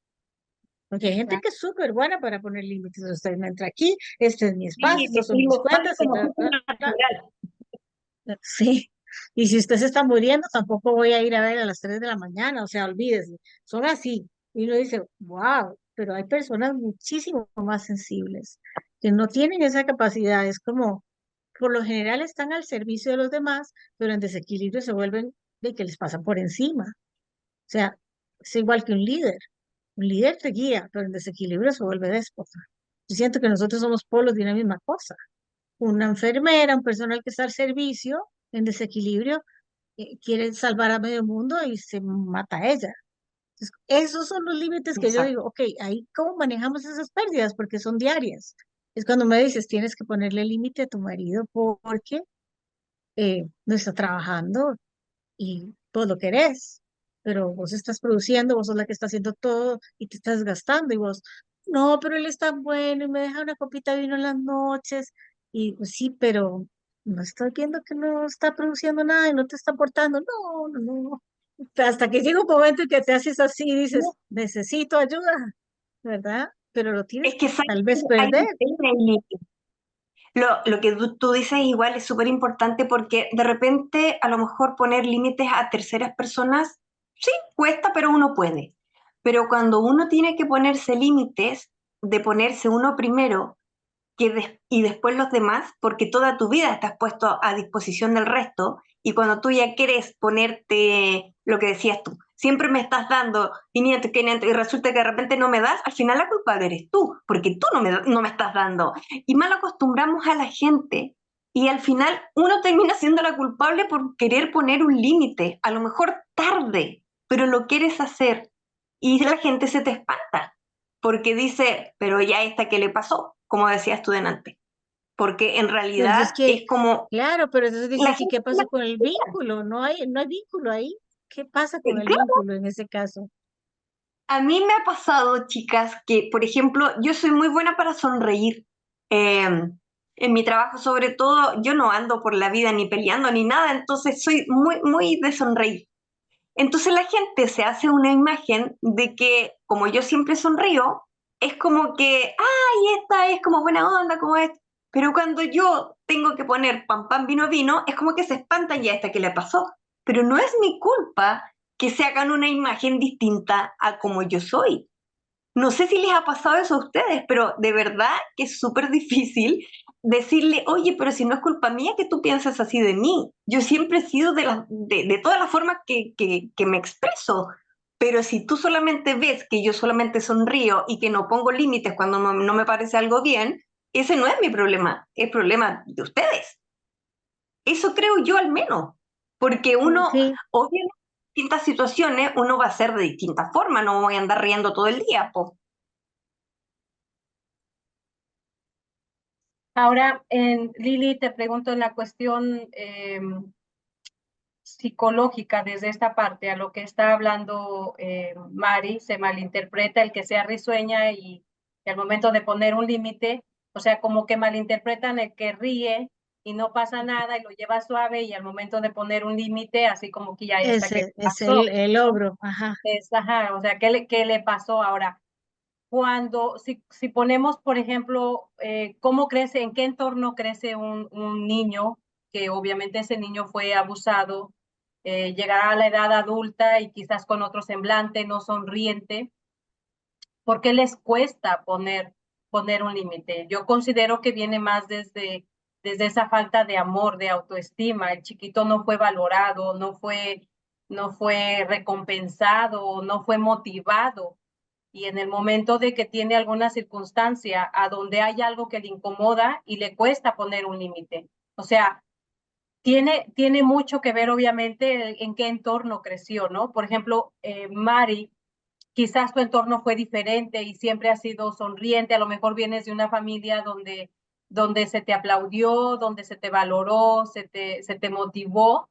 Speaker 3: Porque hay gente que es súper buena para poner límites. Usted me entra aquí, este es mi espacio,
Speaker 2: sí,
Speaker 3: estos son
Speaker 2: y
Speaker 3: mis
Speaker 2: lo pone
Speaker 3: cuentas y
Speaker 2: como
Speaker 3: tal,
Speaker 2: súper natural.
Speaker 3: sí. Y si usted se está muriendo, tampoco voy a ir a ver a las 3 de la mañana, o sea, olvídese. Son así. Y uno dice, wow, pero hay personas muchísimo más sensibles que no tienen esa capacidad. Es como, por lo general están al servicio de los demás, pero en desequilibrio se vuelven de que les pasan por encima. O sea, es igual que un líder. Un líder te guía, pero en desequilibrio se vuelve déspota. Yo siento que nosotros somos polos de una misma cosa. Una enfermera, un personal que está al servicio, en desequilibrio, quiere salvar a medio mundo y se mata a ella. Entonces, esos son los límites que yo
Speaker 2: Exacto.
Speaker 3: digo, ok, ahí cómo manejamos esas pérdidas, porque son diarias. Es cuando me dices, tienes que ponerle límite a tu marido porque no está trabajando y vos lo querés, pero vos estás produciendo, vos sos la que está haciendo todo y te estás gastando y vos, no, pero él es tan bueno y me deja una copita de vino en las noches y pues, sí, pero no estoy viendo que no está produciendo nada y no te está aportando, no, no, no. Hasta que llega un momento en que te haces así y dices,
Speaker 2: No,
Speaker 3: necesito ayuda, ¿verdad? Pero lo tienes
Speaker 2: es que
Speaker 3: que
Speaker 2: ¿sabes
Speaker 3: tal
Speaker 2: qué?
Speaker 3: vez
Speaker 2: Hay
Speaker 3: perder.
Speaker 2: un tema ahí. Lo que tú dices igual es súper importante porque de repente a lo mejor poner límites a terceras personas, sí, cuesta, pero uno puede. Pero cuando uno tiene que ponerse límites, de ponerse uno primero y después los demás, porque toda tu vida estás puesto a disposición del resto, y cuando tú ya quieres ponerte lo que decías tú, siempre me estás dando 500, 500 y resulta que de repente no me das, al final la culpable eres tú, porque tú no me estás dando. Y mal acostumbramos a la gente y al final uno termina siendo la culpable por querer poner un límite, a lo mejor tarde, pero lo quieres hacer y la gente se te espanta porque dice, pero ya esta que le pasó, como decías tú delante, porque en
Speaker 3: Pues
Speaker 2: realidad
Speaker 3: es que,
Speaker 2: es como
Speaker 3: claro, pero entonces
Speaker 2: la
Speaker 3: dices, ¿y
Speaker 2: gente
Speaker 3: qué pasa con el vínculo? No hay vínculo ahí. ¿Qué pasa con el
Speaker 2: claro,
Speaker 3: vínculo en ese caso?
Speaker 2: a mí me ha pasado, chicas, que por ejemplo, yo soy muy buena para sonreír. En mi trabajo, sobre todo, yo no ando por la vida ni peleando ni nada, entonces soy muy, muy de sonreír. Entonces la gente se hace una imagen de que, como yo siempre sonrío, es como que, ay, esta es como buena onda, como es. Pero cuando yo tengo que poner pam, pam, vino, vino, es como que se espantan ya esta que le pasó. Pero no es mi culpa que se hagan una imagen distinta a como yo soy. No sé si les ha pasado eso a ustedes, pero de verdad que es súper difícil decirle, oye, pero si no es culpa mía que tú piensas así de mí. Yo siempre he sido de todas las formas que me expreso. Pero si tú solamente ves que yo solamente sonrío y que no pongo límites cuando no me parece algo bien, ese no es mi problema, es problema de ustedes. Eso creo yo al menos. Porque uno,
Speaker 3: Sí,
Speaker 2: obviamente, en distintas situaciones, uno va a ser de distintas formas, no voy a andar riendo todo el día, po.
Speaker 4: Ahora, Lili, te pregunto en la cuestión psicológica desde esta parte, a lo que está hablando Mari, se malinterpreta el que sea risueña y al momento de poner un límite, o sea, como que malinterpretan el que ríe y no pasa nada y lo lleva suave y al momento de poner un límite, así como que ya está, ¿qué
Speaker 3: ese es
Speaker 4: pasó?
Speaker 3: el
Speaker 4: ¿No?
Speaker 3: logro, ajá.
Speaker 4: Ajá, o sea, qué le pasó ahora? Cuando, si ponemos, por ejemplo, cómo crece, en qué entorno crece un niño, que obviamente ese niño fue abusado, llegará a la edad adulta y quizás con otro semblante, no sonriente, ¿por qué les cuesta poner un límite? Yo considero que viene más desde esa falta de amor, de autoestima. El chiquito no fue valorado, no fue recompensado, no fue motivado y en el momento de que tiene alguna circunstancia a donde hay algo que le incomoda y le cuesta poner un límite. O sea, tiene mucho que ver obviamente en qué entorno creció, ¿no? Por ejemplo, Mari, quizás tu entorno fue diferente y siempre has sido sonriente, a lo mejor vienes de una familia donde se te aplaudió, donde se te valoró, se te motivó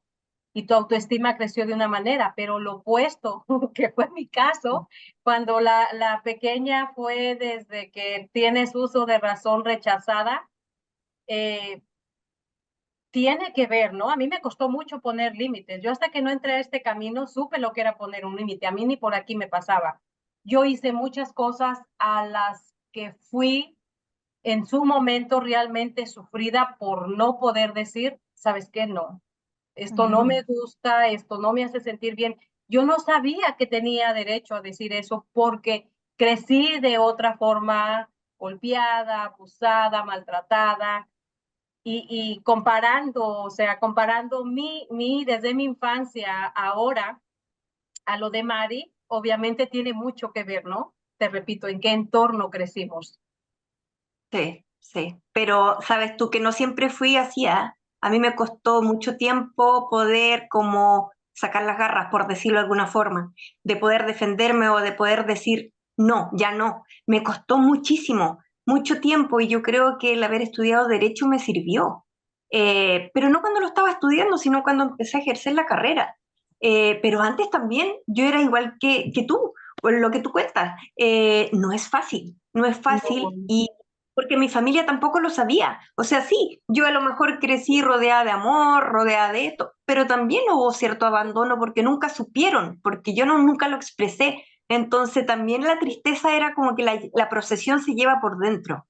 Speaker 4: y tu autoestima creció de una manera, pero lo opuesto, que fue mi caso, cuando la pequeña fue desde que tienes uso de razón rechazada, eh, tiene que ver, ¿no? A mí me costó mucho poner límites. Yo hasta que no entré a este camino supe lo que era poner un límite. A mí ni por aquí me pasaba. Yo hice muchas cosas a las que fui en su momento realmente sufrida por no poder decir, ¿sabes qué? No, esto no
Speaker 3: Ujú.
Speaker 4: me gusta, esto no me hace sentir bien. Yo no sabía que tenía derecho a decir eso porque crecí de otra forma, golpeada, abusada, maltratada y comparando, o sea, comparando desde mi infancia ahora a lo de Mari, obviamente tiene mucho que ver, ¿no? Te repito, en qué entorno crecimos.
Speaker 2: Sí, sí. Pero sabes tú que no siempre fui así, ¿ah? A mí me costó mucho tiempo poder como sacar las garras, por decirlo de alguna forma, de poder defenderme o de poder decir, no, ya no. Me costó muchísimo, mucho tiempo y yo creo que el haber estudiado derecho me sirvió. Pero no cuando lo estaba estudiando, sino cuando empecé a ejercer la carrera. Pero antes también yo era igual que tú, por lo que tú cuentas. No es fácil, no es
Speaker 4: No,
Speaker 2: fácil y porque mi familia tampoco lo sabía. O sea, sí, yo a lo mejor crecí rodeada de amor, rodeada de esto, pero también hubo cierto abandono porque nunca supieron, porque yo nunca lo expresé. Entonces también la tristeza era como que la procesión se lleva por dentro,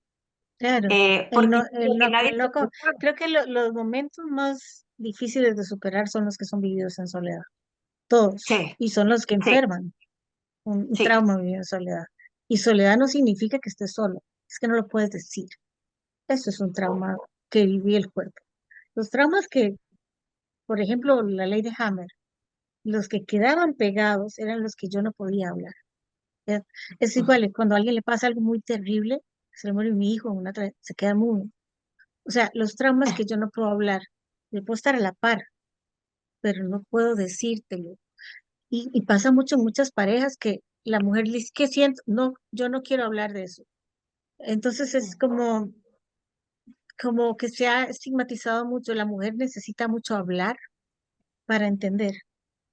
Speaker 3: Claro,
Speaker 2: porque creo que nadie
Speaker 3: el
Speaker 2: se
Speaker 3: loco,
Speaker 2: preocupa.
Speaker 3: creo que los momentos más difíciles de superar son los que son vividos en soledad, todos,
Speaker 2: Sí,
Speaker 3: y son los que
Speaker 2: sí,
Speaker 3: enferman, un
Speaker 2: sí.
Speaker 3: trauma vivido en soledad. Y soledad no significa que estés solo, es que no lo puedes decir. Eso es un trauma que viví el cuerpo. Los traumas que, por ejemplo, la ley de Hammer, los que quedaban pegados eran los que yo no podía hablar. ¿Ya? Es igual, cuando a alguien le pasa algo muy terrible, se le muere mi hijo, se queda mudo. O sea, los traumas que yo no puedo hablar, yo puedo estar a la par, pero no puedo decírtelo. Y pasa mucho en muchas parejas que la mujer dice, ¿qué siento? No, yo no quiero hablar de eso. Entonces es como que se ha estigmatizado mucho, la mujer necesita mucho hablar para entender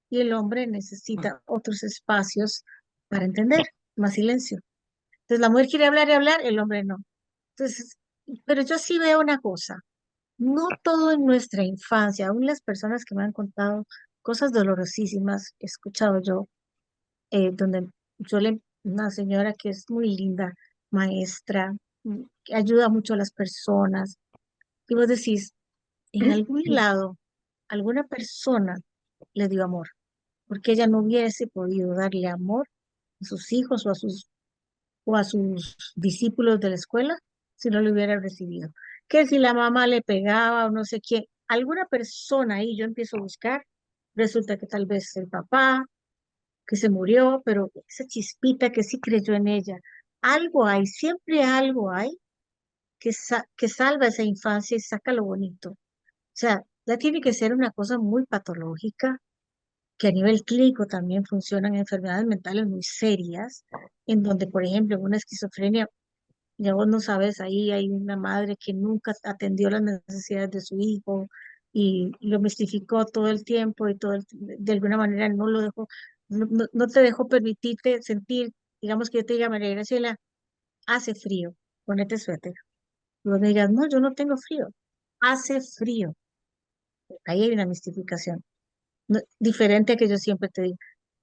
Speaker 3: y el hombre necesita otros espacios para entender, más silencio. Entonces la mujer quiere hablar y hablar, el hombre no. Entonces, pero yo sí veo una cosa, no todo en nuestra infancia, aún las personas que me han contado cosas dolorosísimas, he escuchado yo, donde una señora que es muy linda, maestra, que ayuda mucho a las personas, y vos decís, en algún lado, alguna persona le dio amor, porque ella no hubiese podido darle amor a sus hijos o a sus discípulos de la escuela si no lo hubiera recibido. que si la mamá le pegaba o no sé quién, alguna persona ahí, yo empiezo a buscar, resulta que tal vez el papá, que se murió, pero esa chispita que sí creyó en ella, algo hay, siempre algo hay que salva esa infancia y saca lo bonito. O sea, ya tiene que ser una cosa muy patológica, que a nivel clínico también funcionan enfermedades mentales muy serias, en donde, por ejemplo, en una esquizofrenia, ya vos no sabes, ahí hay una madre que nunca atendió las necesidades de su hijo y lo mistificó todo el tiempo y de alguna manera no lo dejó, no te dejó permitirte sentir, digamos que yo te diga, María Graciela, hace frío, ponete suéter. Y vos me digas, no, yo no tengo frío, hace frío. Ahí hay una mistificación. Diferente a que yo siempre te digo,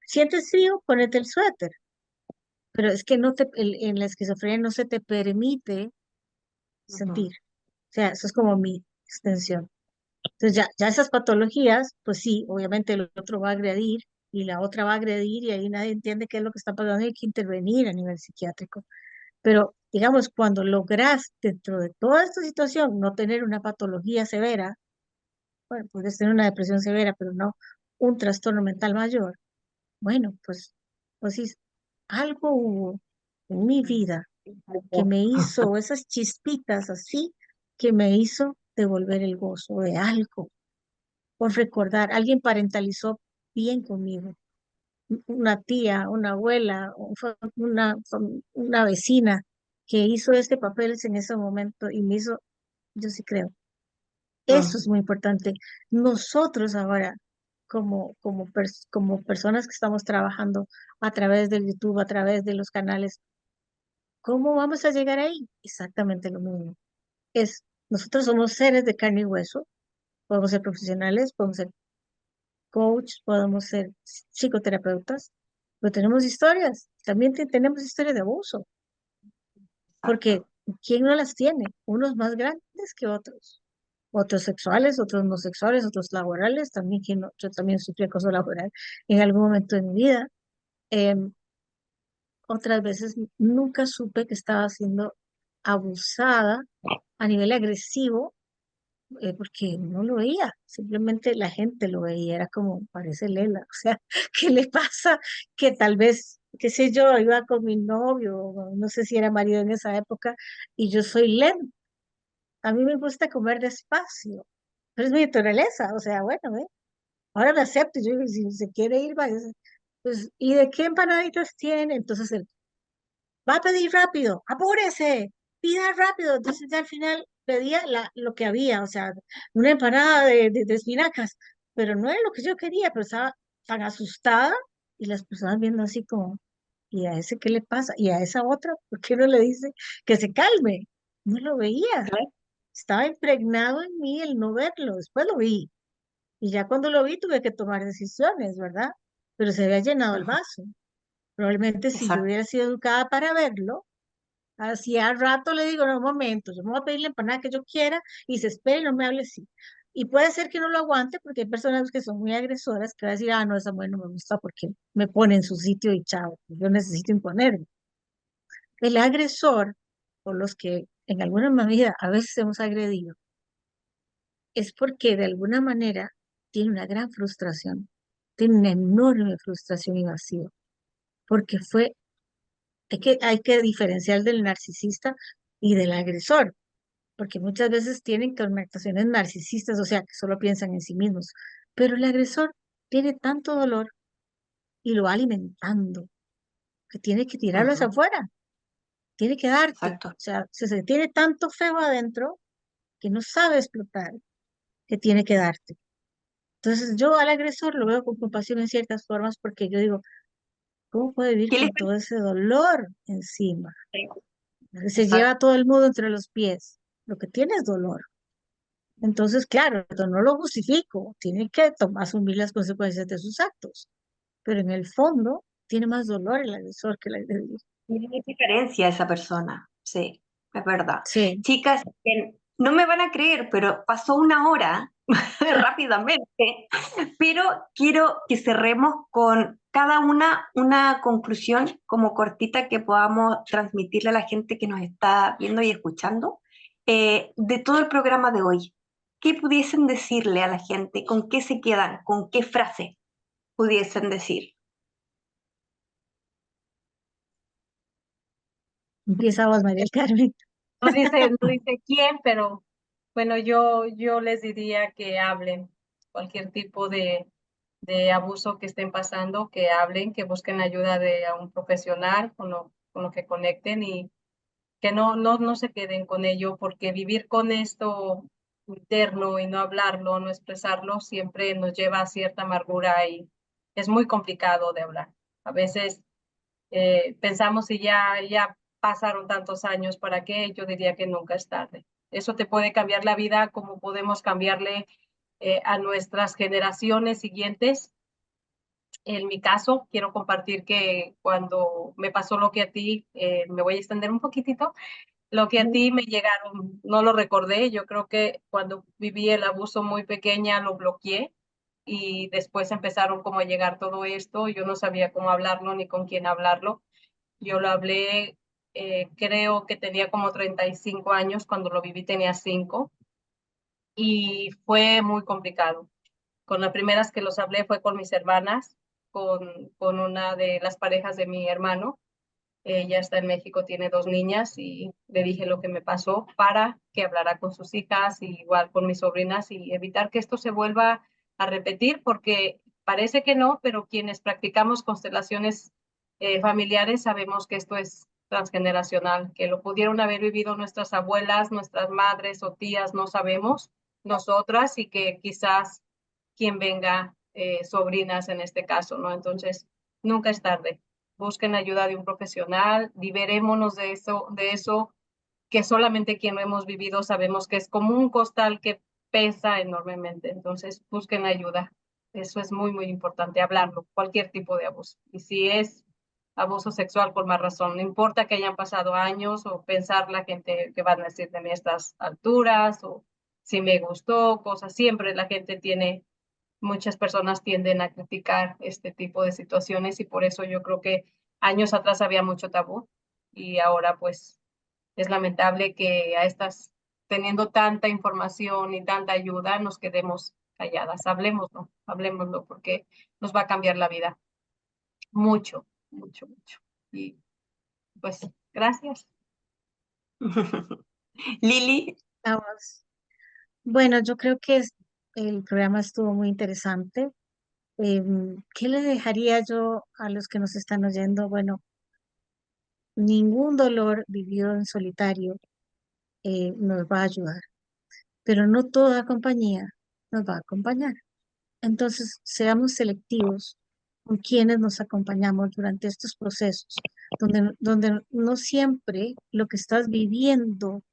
Speaker 3: ¿sientes frío? Ponete el suéter. Pero es que en la esquizofrenia no se te permite
Speaker 2: Ujú.
Speaker 3: sentir. O sea, eso es como mi extensión. Entonces ya esas patologías, pues sí, obviamente el otro va a agredir y la otra va a agredir y ahí nadie entiende qué es lo que está pasando y hay que intervenir a nivel psiquiátrico. Pero digamos, cuando logras dentro de toda esta situación no tener una patología severa, bueno, puedes tener una depresión severa, pero no un trastorno mental mayor. Bueno, pues sí, algo hubo en mi vida que me hizo, esas chispitas así, que me hizo devolver el gozo de algo, por recordar, alguien parentalizó bien conmigo, una tía, una abuela, una vecina que hizo este papel en ese momento y me hizo, yo sí creo, eso
Speaker 2: Mm.
Speaker 3: es muy importante. Nosotros ahora, como personas que estamos trabajando a través del YouTube, a través de los canales, ¿cómo vamos a llegar ahí? Exactamente lo mismo. Nosotros somos seres de carne y hueso, podemos ser profesionales, podemos ser coach, podemos ser psicoterapeutas, pero tenemos historias, también tenemos historias de abuso, porque
Speaker 2: Exacto.
Speaker 3: ¿quién no las tiene? Unos más grandes que otros. Otros sexuales, otros no sexuales, otros laborales, también yo también sufrí acoso laboral en algún momento de mi vida. Em, Otras veces nunca supe que estaba siendo abusada a nivel agresivo, porque no lo veía, simplemente la gente lo veía, era como, parece Lela, o sea, ¿qué le pasa? Que tal vez, qué sé yo, iba con mi novio, o no sé si era marido en esa época, y yo soy lenta, a mí me gusta comer despacio, pero es mi naturaleza, o sea, bueno, ahora lo acepto, yo digo, si se quiere ir, vaya, pues, ¿y de qué empanaditas tiene? Entonces él va a pedir rápido, apúrese, pida rápido. Entonces ya al final pedía lo que había, o sea, una empanada de espinacas, pero no era lo que yo quería, pero estaba tan asustada y las personas viendo así como, ¿y a ese qué le pasa? ¿Y a esa otra? ¿Por qué no le dice que se calme? No lo veía,
Speaker 2: Claro.
Speaker 3: estaba impregnado en mí el no verlo, después lo vi. Y ya cuando lo vi tuve que tomar decisiones, ¿verdad? Pero se había llenado el
Speaker 2: Ujú.
Speaker 3: vaso. Probablemente si yo
Speaker 2: Exacto.
Speaker 3: hubiera sido educada para verlo, hacía rato le digo, no, un momento, yo me voy a pedir la empanada que yo quiera y se espere y no me hable así. Y puede ser que no lo aguante porque hay personas que son muy agresoras que van a decir, ah, no, esa mujer no me gusta porque me pone en su sitio y chao, yo necesito imponerme. El agresor, o los que en alguna medida a veces hemos agredido, es porque de alguna manera tiene una gran frustración, tiene una enorme frustración y vacío, porque hay que diferenciar del narcisista y del agresor, porque muchas veces tienen connotaciones narcisistas, o sea, que solo piensan en sí mismos, pero el agresor tiene tanto dolor y lo va alimentando, que tiene que tirarlo hacia
Speaker 2: Ujú.
Speaker 3: afuera, tiene que darte, o
Speaker 2: Exacto.
Speaker 3: sea, se tiene tanto feo adentro que no sabe explotar, que tiene que darte. Entonces yo al agresor lo veo con compasión en ciertas formas porque yo digo, ¿cómo puede vivir
Speaker 2: ¿Qué les
Speaker 3: con todo ese dolor encima?
Speaker 2: parece?
Speaker 3: Se lleva
Speaker 2: Exacto.
Speaker 3: a todo el mundo entre los pies. Lo que tiene es dolor. Entonces, claro, yo no lo justifico, tiene que asumir las consecuencias de sus actos, pero en el fondo tiene más dolor el agresor que el agredido.
Speaker 2: Tiene mucha diferencia esa persona. Sí, es verdad.
Speaker 3: Sí,
Speaker 2: Chicas, no me van a creer, pero pasó una hora rápidamente, pero quiero que cerremos con cada una conclusión como cortita que podamos transmitirle a la gente que nos está viendo y escuchando. de todo el programa de hoy, ¿qué pudiesen decirle a la gente? ¿Con qué se quedan? ¿Con qué frase pudiesen decir?
Speaker 3: Empieza vos, María del Carmen.
Speaker 4: No dice quién, pero bueno, yo les diría que hablen cualquier tipo de abuso que estén pasando, que hablen, que busquen ayuda de a un profesional con lo que conecten y que no se queden con ello, porque vivir con esto interno y no hablarlo, no expresarlo, siempre nos lleva a cierta amargura y es muy complicado de hablar. A veces pensamos si ya pasaron tantos años, ¿para qué? Yo diría que nunca es tarde. Eso te puede cambiar la vida como podemos cambiarle a nuestras generaciones siguientes. En mi caso, quiero compartir que cuando me pasó lo que a ti, me voy a extender un poquitito, lo que a ti me llegaron, no lo recordé, yo creo que cuando viví el abuso muy pequeña lo bloqueé y después empezaron como a llegar todo esto, yo no sabía cómo hablarlo ni con quién hablarlo. Yo lo hablé, creo que tenía como 35 años, cuando lo viví tenía 5 y fue muy complicado. Con las primeras que los hablé fue con mis hermanas, con una de las parejas de mi hermano. Ella está en México, tiene 2 niñas y le dije lo que me pasó para que hablara con sus hijas y igual con mis sobrinas y evitar que esto se vuelva a repetir, porque parece que no, pero quienes practicamos constelaciones familiares sabemos que esto es transgeneracional, que lo pudieron haber vivido nuestras abuelas, nuestras madres o tías, no sabemos, nosotras, y que quizás quien venga, sobrinas en este caso, ¿no? Entonces, nunca es tarde. Busquen ayuda de un profesional, liberémonos de eso que solamente quien lo hemos vivido sabemos que es como un costal que pesa enormemente. Entonces, busquen ayuda. Eso es muy, muy importante, hablarlo, cualquier tipo de abuso. Y si es abuso sexual, por más razón, no importa que hayan pasado años o pensar la gente que van a decir de mí a estas alturas o si me gustó, cosas, siempre la gente tiene, muchas personas tienden a criticar este tipo de situaciones y por eso yo creo que años atrás había mucho tabú y ahora pues es lamentable que a estas, teniendo tanta información y tanta ayuda, nos quedemos calladas. Hablemoslo porque nos va a cambiar la vida mucho, mucho, mucho. Y pues gracias.
Speaker 2: Lili,
Speaker 3: Vamos. Bueno, yo creo que el programa estuvo muy interesante. ¿Qué le dejaría yo a los que nos están oyendo? Bueno, ningún dolor vivido en solitario nos va a ayudar, pero no toda compañía nos va a acompañar. Entonces, seamos selectivos con quienes nos acompañamos durante estos procesos, donde no siempre lo que estás viviendo,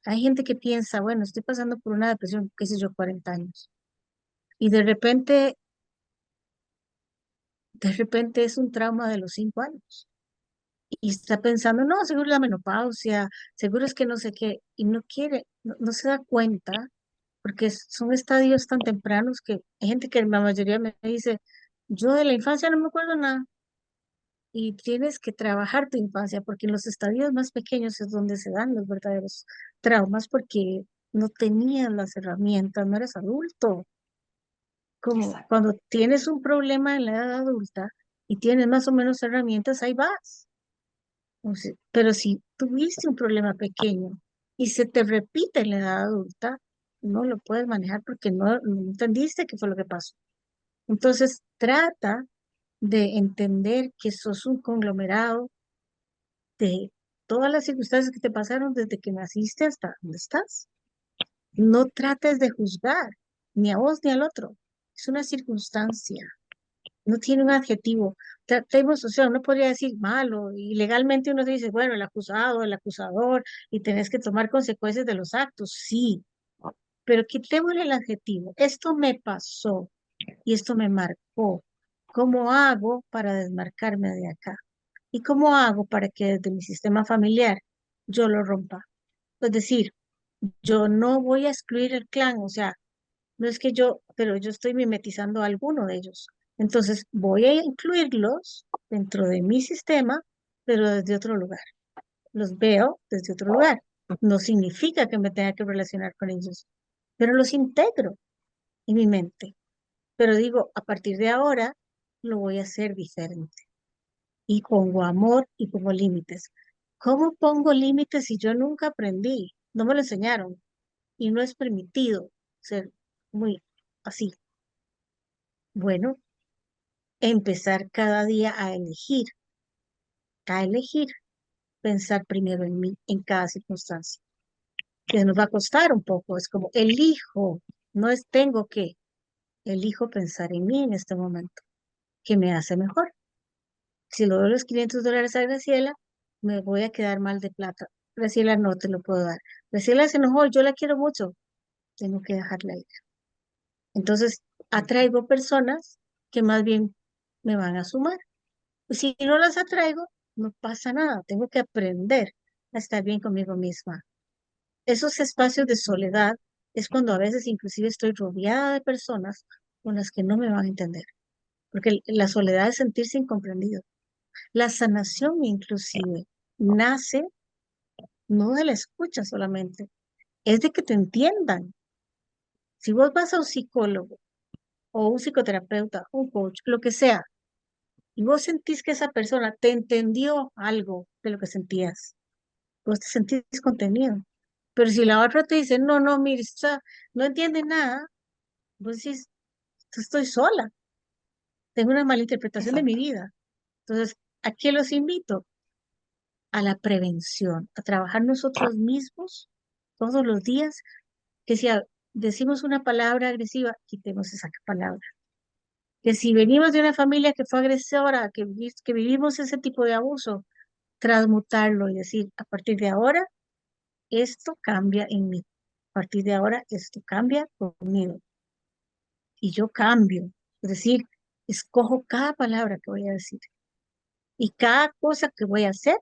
Speaker 3: hay gente que piensa, bueno, estoy pasando por una depresión, qué sé yo, 40 años, y de repente es un trauma de los 5 años. Y está pensando, no, seguro es la menopausia, seguro es que no sé qué, y no quiere, no se da cuenta, porque son estadios tan tempranos que hay gente que la mayoría me dice, yo de la infancia no me acuerdo nada, y tienes que trabajar tu infancia, porque en los estadios más pequeños es donde se dan los verdaderos traumas, porque no tenías las herramientas, no eres adulto. Como
Speaker 2: exacto.
Speaker 3: cuando tienes un problema en la edad adulta y tienes más o menos herramientas, ahí vas. Pero si tuviste un problema pequeño y se te repite en la edad adulta, no lo puedes manejar porque no entendiste qué fue lo que pasó. Entonces, trata de entender que sos un conglomerado de todas las circunstancias que te pasaron desde que naciste hasta donde estás. No trates de juzgar ni a vos ni al otro. Es una circunstancia, no tiene un adjetivo. Tratemos, o sea, uno podría decir malo, y legalmente uno dice, bueno, el acusado, el acusador, y tenés que tomar consecuencias de los actos, sí, pero quitémosle el adjetivo. Esto me pasó y esto me marcó. ¿Cómo hago para desmarcarme de acá? ¿Y cómo hago para que desde mi sistema familiar yo lo rompa? Es decir, yo no voy a excluir el clan, o sea, no es que yo, pero yo estoy mimetizando a alguno de ellos. Entonces voy a incluirlos dentro de mi sistema, pero desde otro lugar. Los veo desde otro lugar. No significa que me tenga que relacionar con ellos, pero los integro en mi mente. Pero digo, a partir de ahora lo voy a hacer diferente. Y pongo amor y pongo límites. ¿Cómo pongo límites si yo nunca aprendí? No me lo enseñaron y no es permitido ser muy así. Bueno, empezar cada día a elegir pensar primero en mí en cada circunstancia. Que nos va a costar un poco, es como elijo, no es tengo que, elijo pensar en mí en este momento, que me hace mejor. Si le doy los $500 a Graciela, me voy a quedar mal de plata. Graciela no te lo puedo dar. Graciela se enojó, yo la quiero mucho, tengo que dejarla ir. Entonces, atraigo personas que más bien me van a sumar. Pues si no las atraigo, no pasa nada, tengo que aprender a estar bien conmigo misma. Esos espacios de soledad es cuando a veces inclusive estoy rodeada de personas con las que no me van a entender, porque la soledad es sentirse incomprendido. La sanación inclusive nace no de la escucha solamente, es de que te entiendan. Si vos vas a un psicólogo o un psicoterapeuta, un coach, lo que sea, y vos sentís que esa persona te entendió algo de lo que sentías, vos te sentís contenido. Pero si la otra te dice, no, no, mire, no entiende nada, vos decís, estoy sola, tengo una mala interpretación de mi
Speaker 2: Exacto.
Speaker 3: vida. Entonces, ¿a qué los invito? A la prevención, a trabajar nosotros mismos todos los días, que si decimos una palabra agresiva, quitemos esa palabra. Que si venimos de una familia que fue agresora, que vivimos ese tipo de abuso, transmutarlo y decir, a partir de ahora, esto cambia en mí. A partir de ahora, esto cambia conmigo. Y yo cambio. Es decir, escojo cada palabra que voy a decir y cada cosa que voy a hacer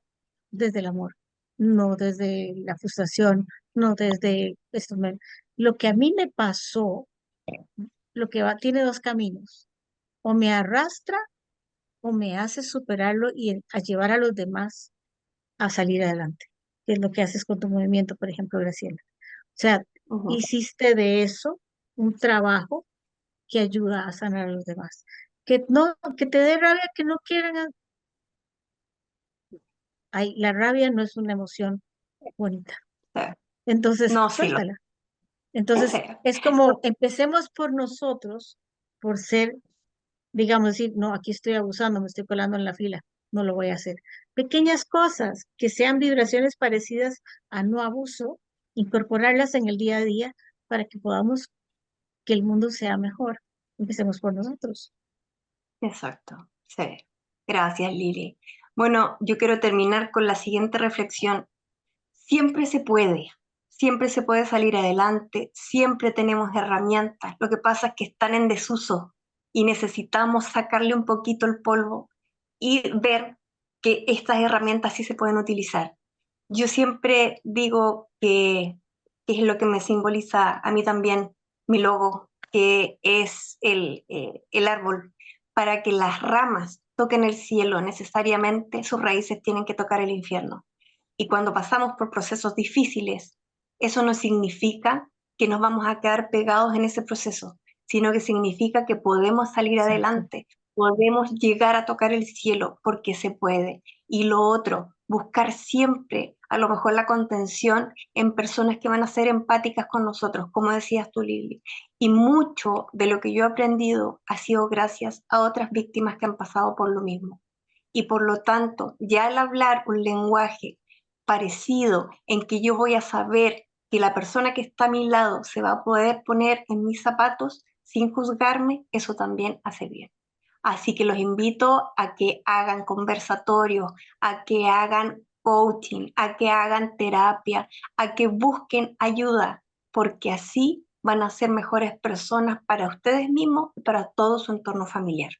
Speaker 3: desde el amor, no desde la frustración, no desde esto. Lo que a mí me pasó, lo que va, tiene dos caminos. O me arrastra o me hace superarlo y a llevar a los demás a salir adelante, que es lo que haces con tu movimiento, por ejemplo, Graciela. O sea,
Speaker 2: Ujú.
Speaker 3: hiciste de eso un trabajo que ayuda a sanar a los demás. Que no, que te dé rabia que no quieran. Ay, la rabia no es una emoción bonita.
Speaker 2: Sí.
Speaker 3: Entonces,
Speaker 2: No, sí,
Speaker 3: suéltala.
Speaker 2: sí.
Speaker 3: Entonces, es como empecemos por nosotros, por ser, digamos, decir, no, aquí estoy abusando, me estoy colando en la fila, no lo voy a hacer. Pequeñas cosas que sean vibraciones parecidas a no abuso, incorporarlas en el día a día para que podamos que el mundo sea mejor. Empecemos por nosotros.
Speaker 2: Exacto, sí. Gracias, Lili. Bueno, yo quiero terminar con la siguiente reflexión. Siempre se puede salir adelante, siempre tenemos herramientas. Lo que pasa es que están en desuso y necesitamos sacarle un poquito el polvo y ver que estas herramientas sí se pueden utilizar. Yo siempre digo que es lo que me simboliza a mí también mi logo, que es el árbol. Para que las ramas toquen el cielo necesariamente, sus raíces tienen que tocar el infierno. Y cuando pasamos por procesos difíciles, eso no significa que nos vamos a quedar pegados en ese proceso, sino que significa que podemos salir
Speaker 3: Exacto.
Speaker 2: adelante, podemos llegar a tocar el cielo porque se puede. Y lo otro, buscar siempre a lo mejor la contención en personas que van a ser empáticas con nosotros, como decías tú, Lili. Y mucho de lo que yo he aprendido ha sido gracias a otras víctimas que han pasado por lo mismo. Y por lo tanto, ya al hablar un lenguaje parecido en que yo voy a saber que la persona que está a mi lado se va a poder poner en mis zapatos sin juzgarme, eso también hace bien. Así que los invito a que hagan conversatorios, a que hagan coaching, a que hagan terapia, a que busquen ayuda, porque así van a ser mejores personas para ustedes mismos y para todo su entorno familiar.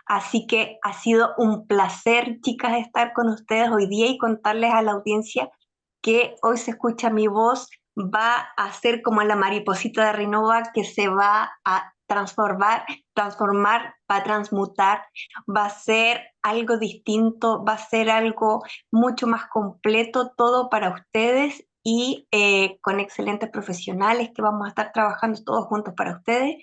Speaker 2: Así que ha sido un placer, chicas, estar con ustedes hoy día y contarles a la audiencia que hoy se escucha mi voz, va a ser como la mariposita de Rinova que se va a transformar, va a transmutar, va a ser algo distinto, va a ser algo mucho más completo, todo para ustedes y con excelentes profesionales que vamos a estar trabajando todos juntos para ustedes,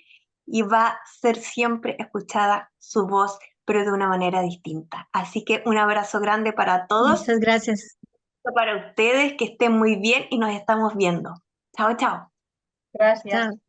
Speaker 2: y va a ser siempre escuchada su voz, pero de una manera distinta. Así que un abrazo grande para todos,
Speaker 3: Muchas gracias.
Speaker 2: para ustedes, que estén muy bien y nos estamos viendo. Chao, chao.
Speaker 4: Gracias.
Speaker 3: Chao.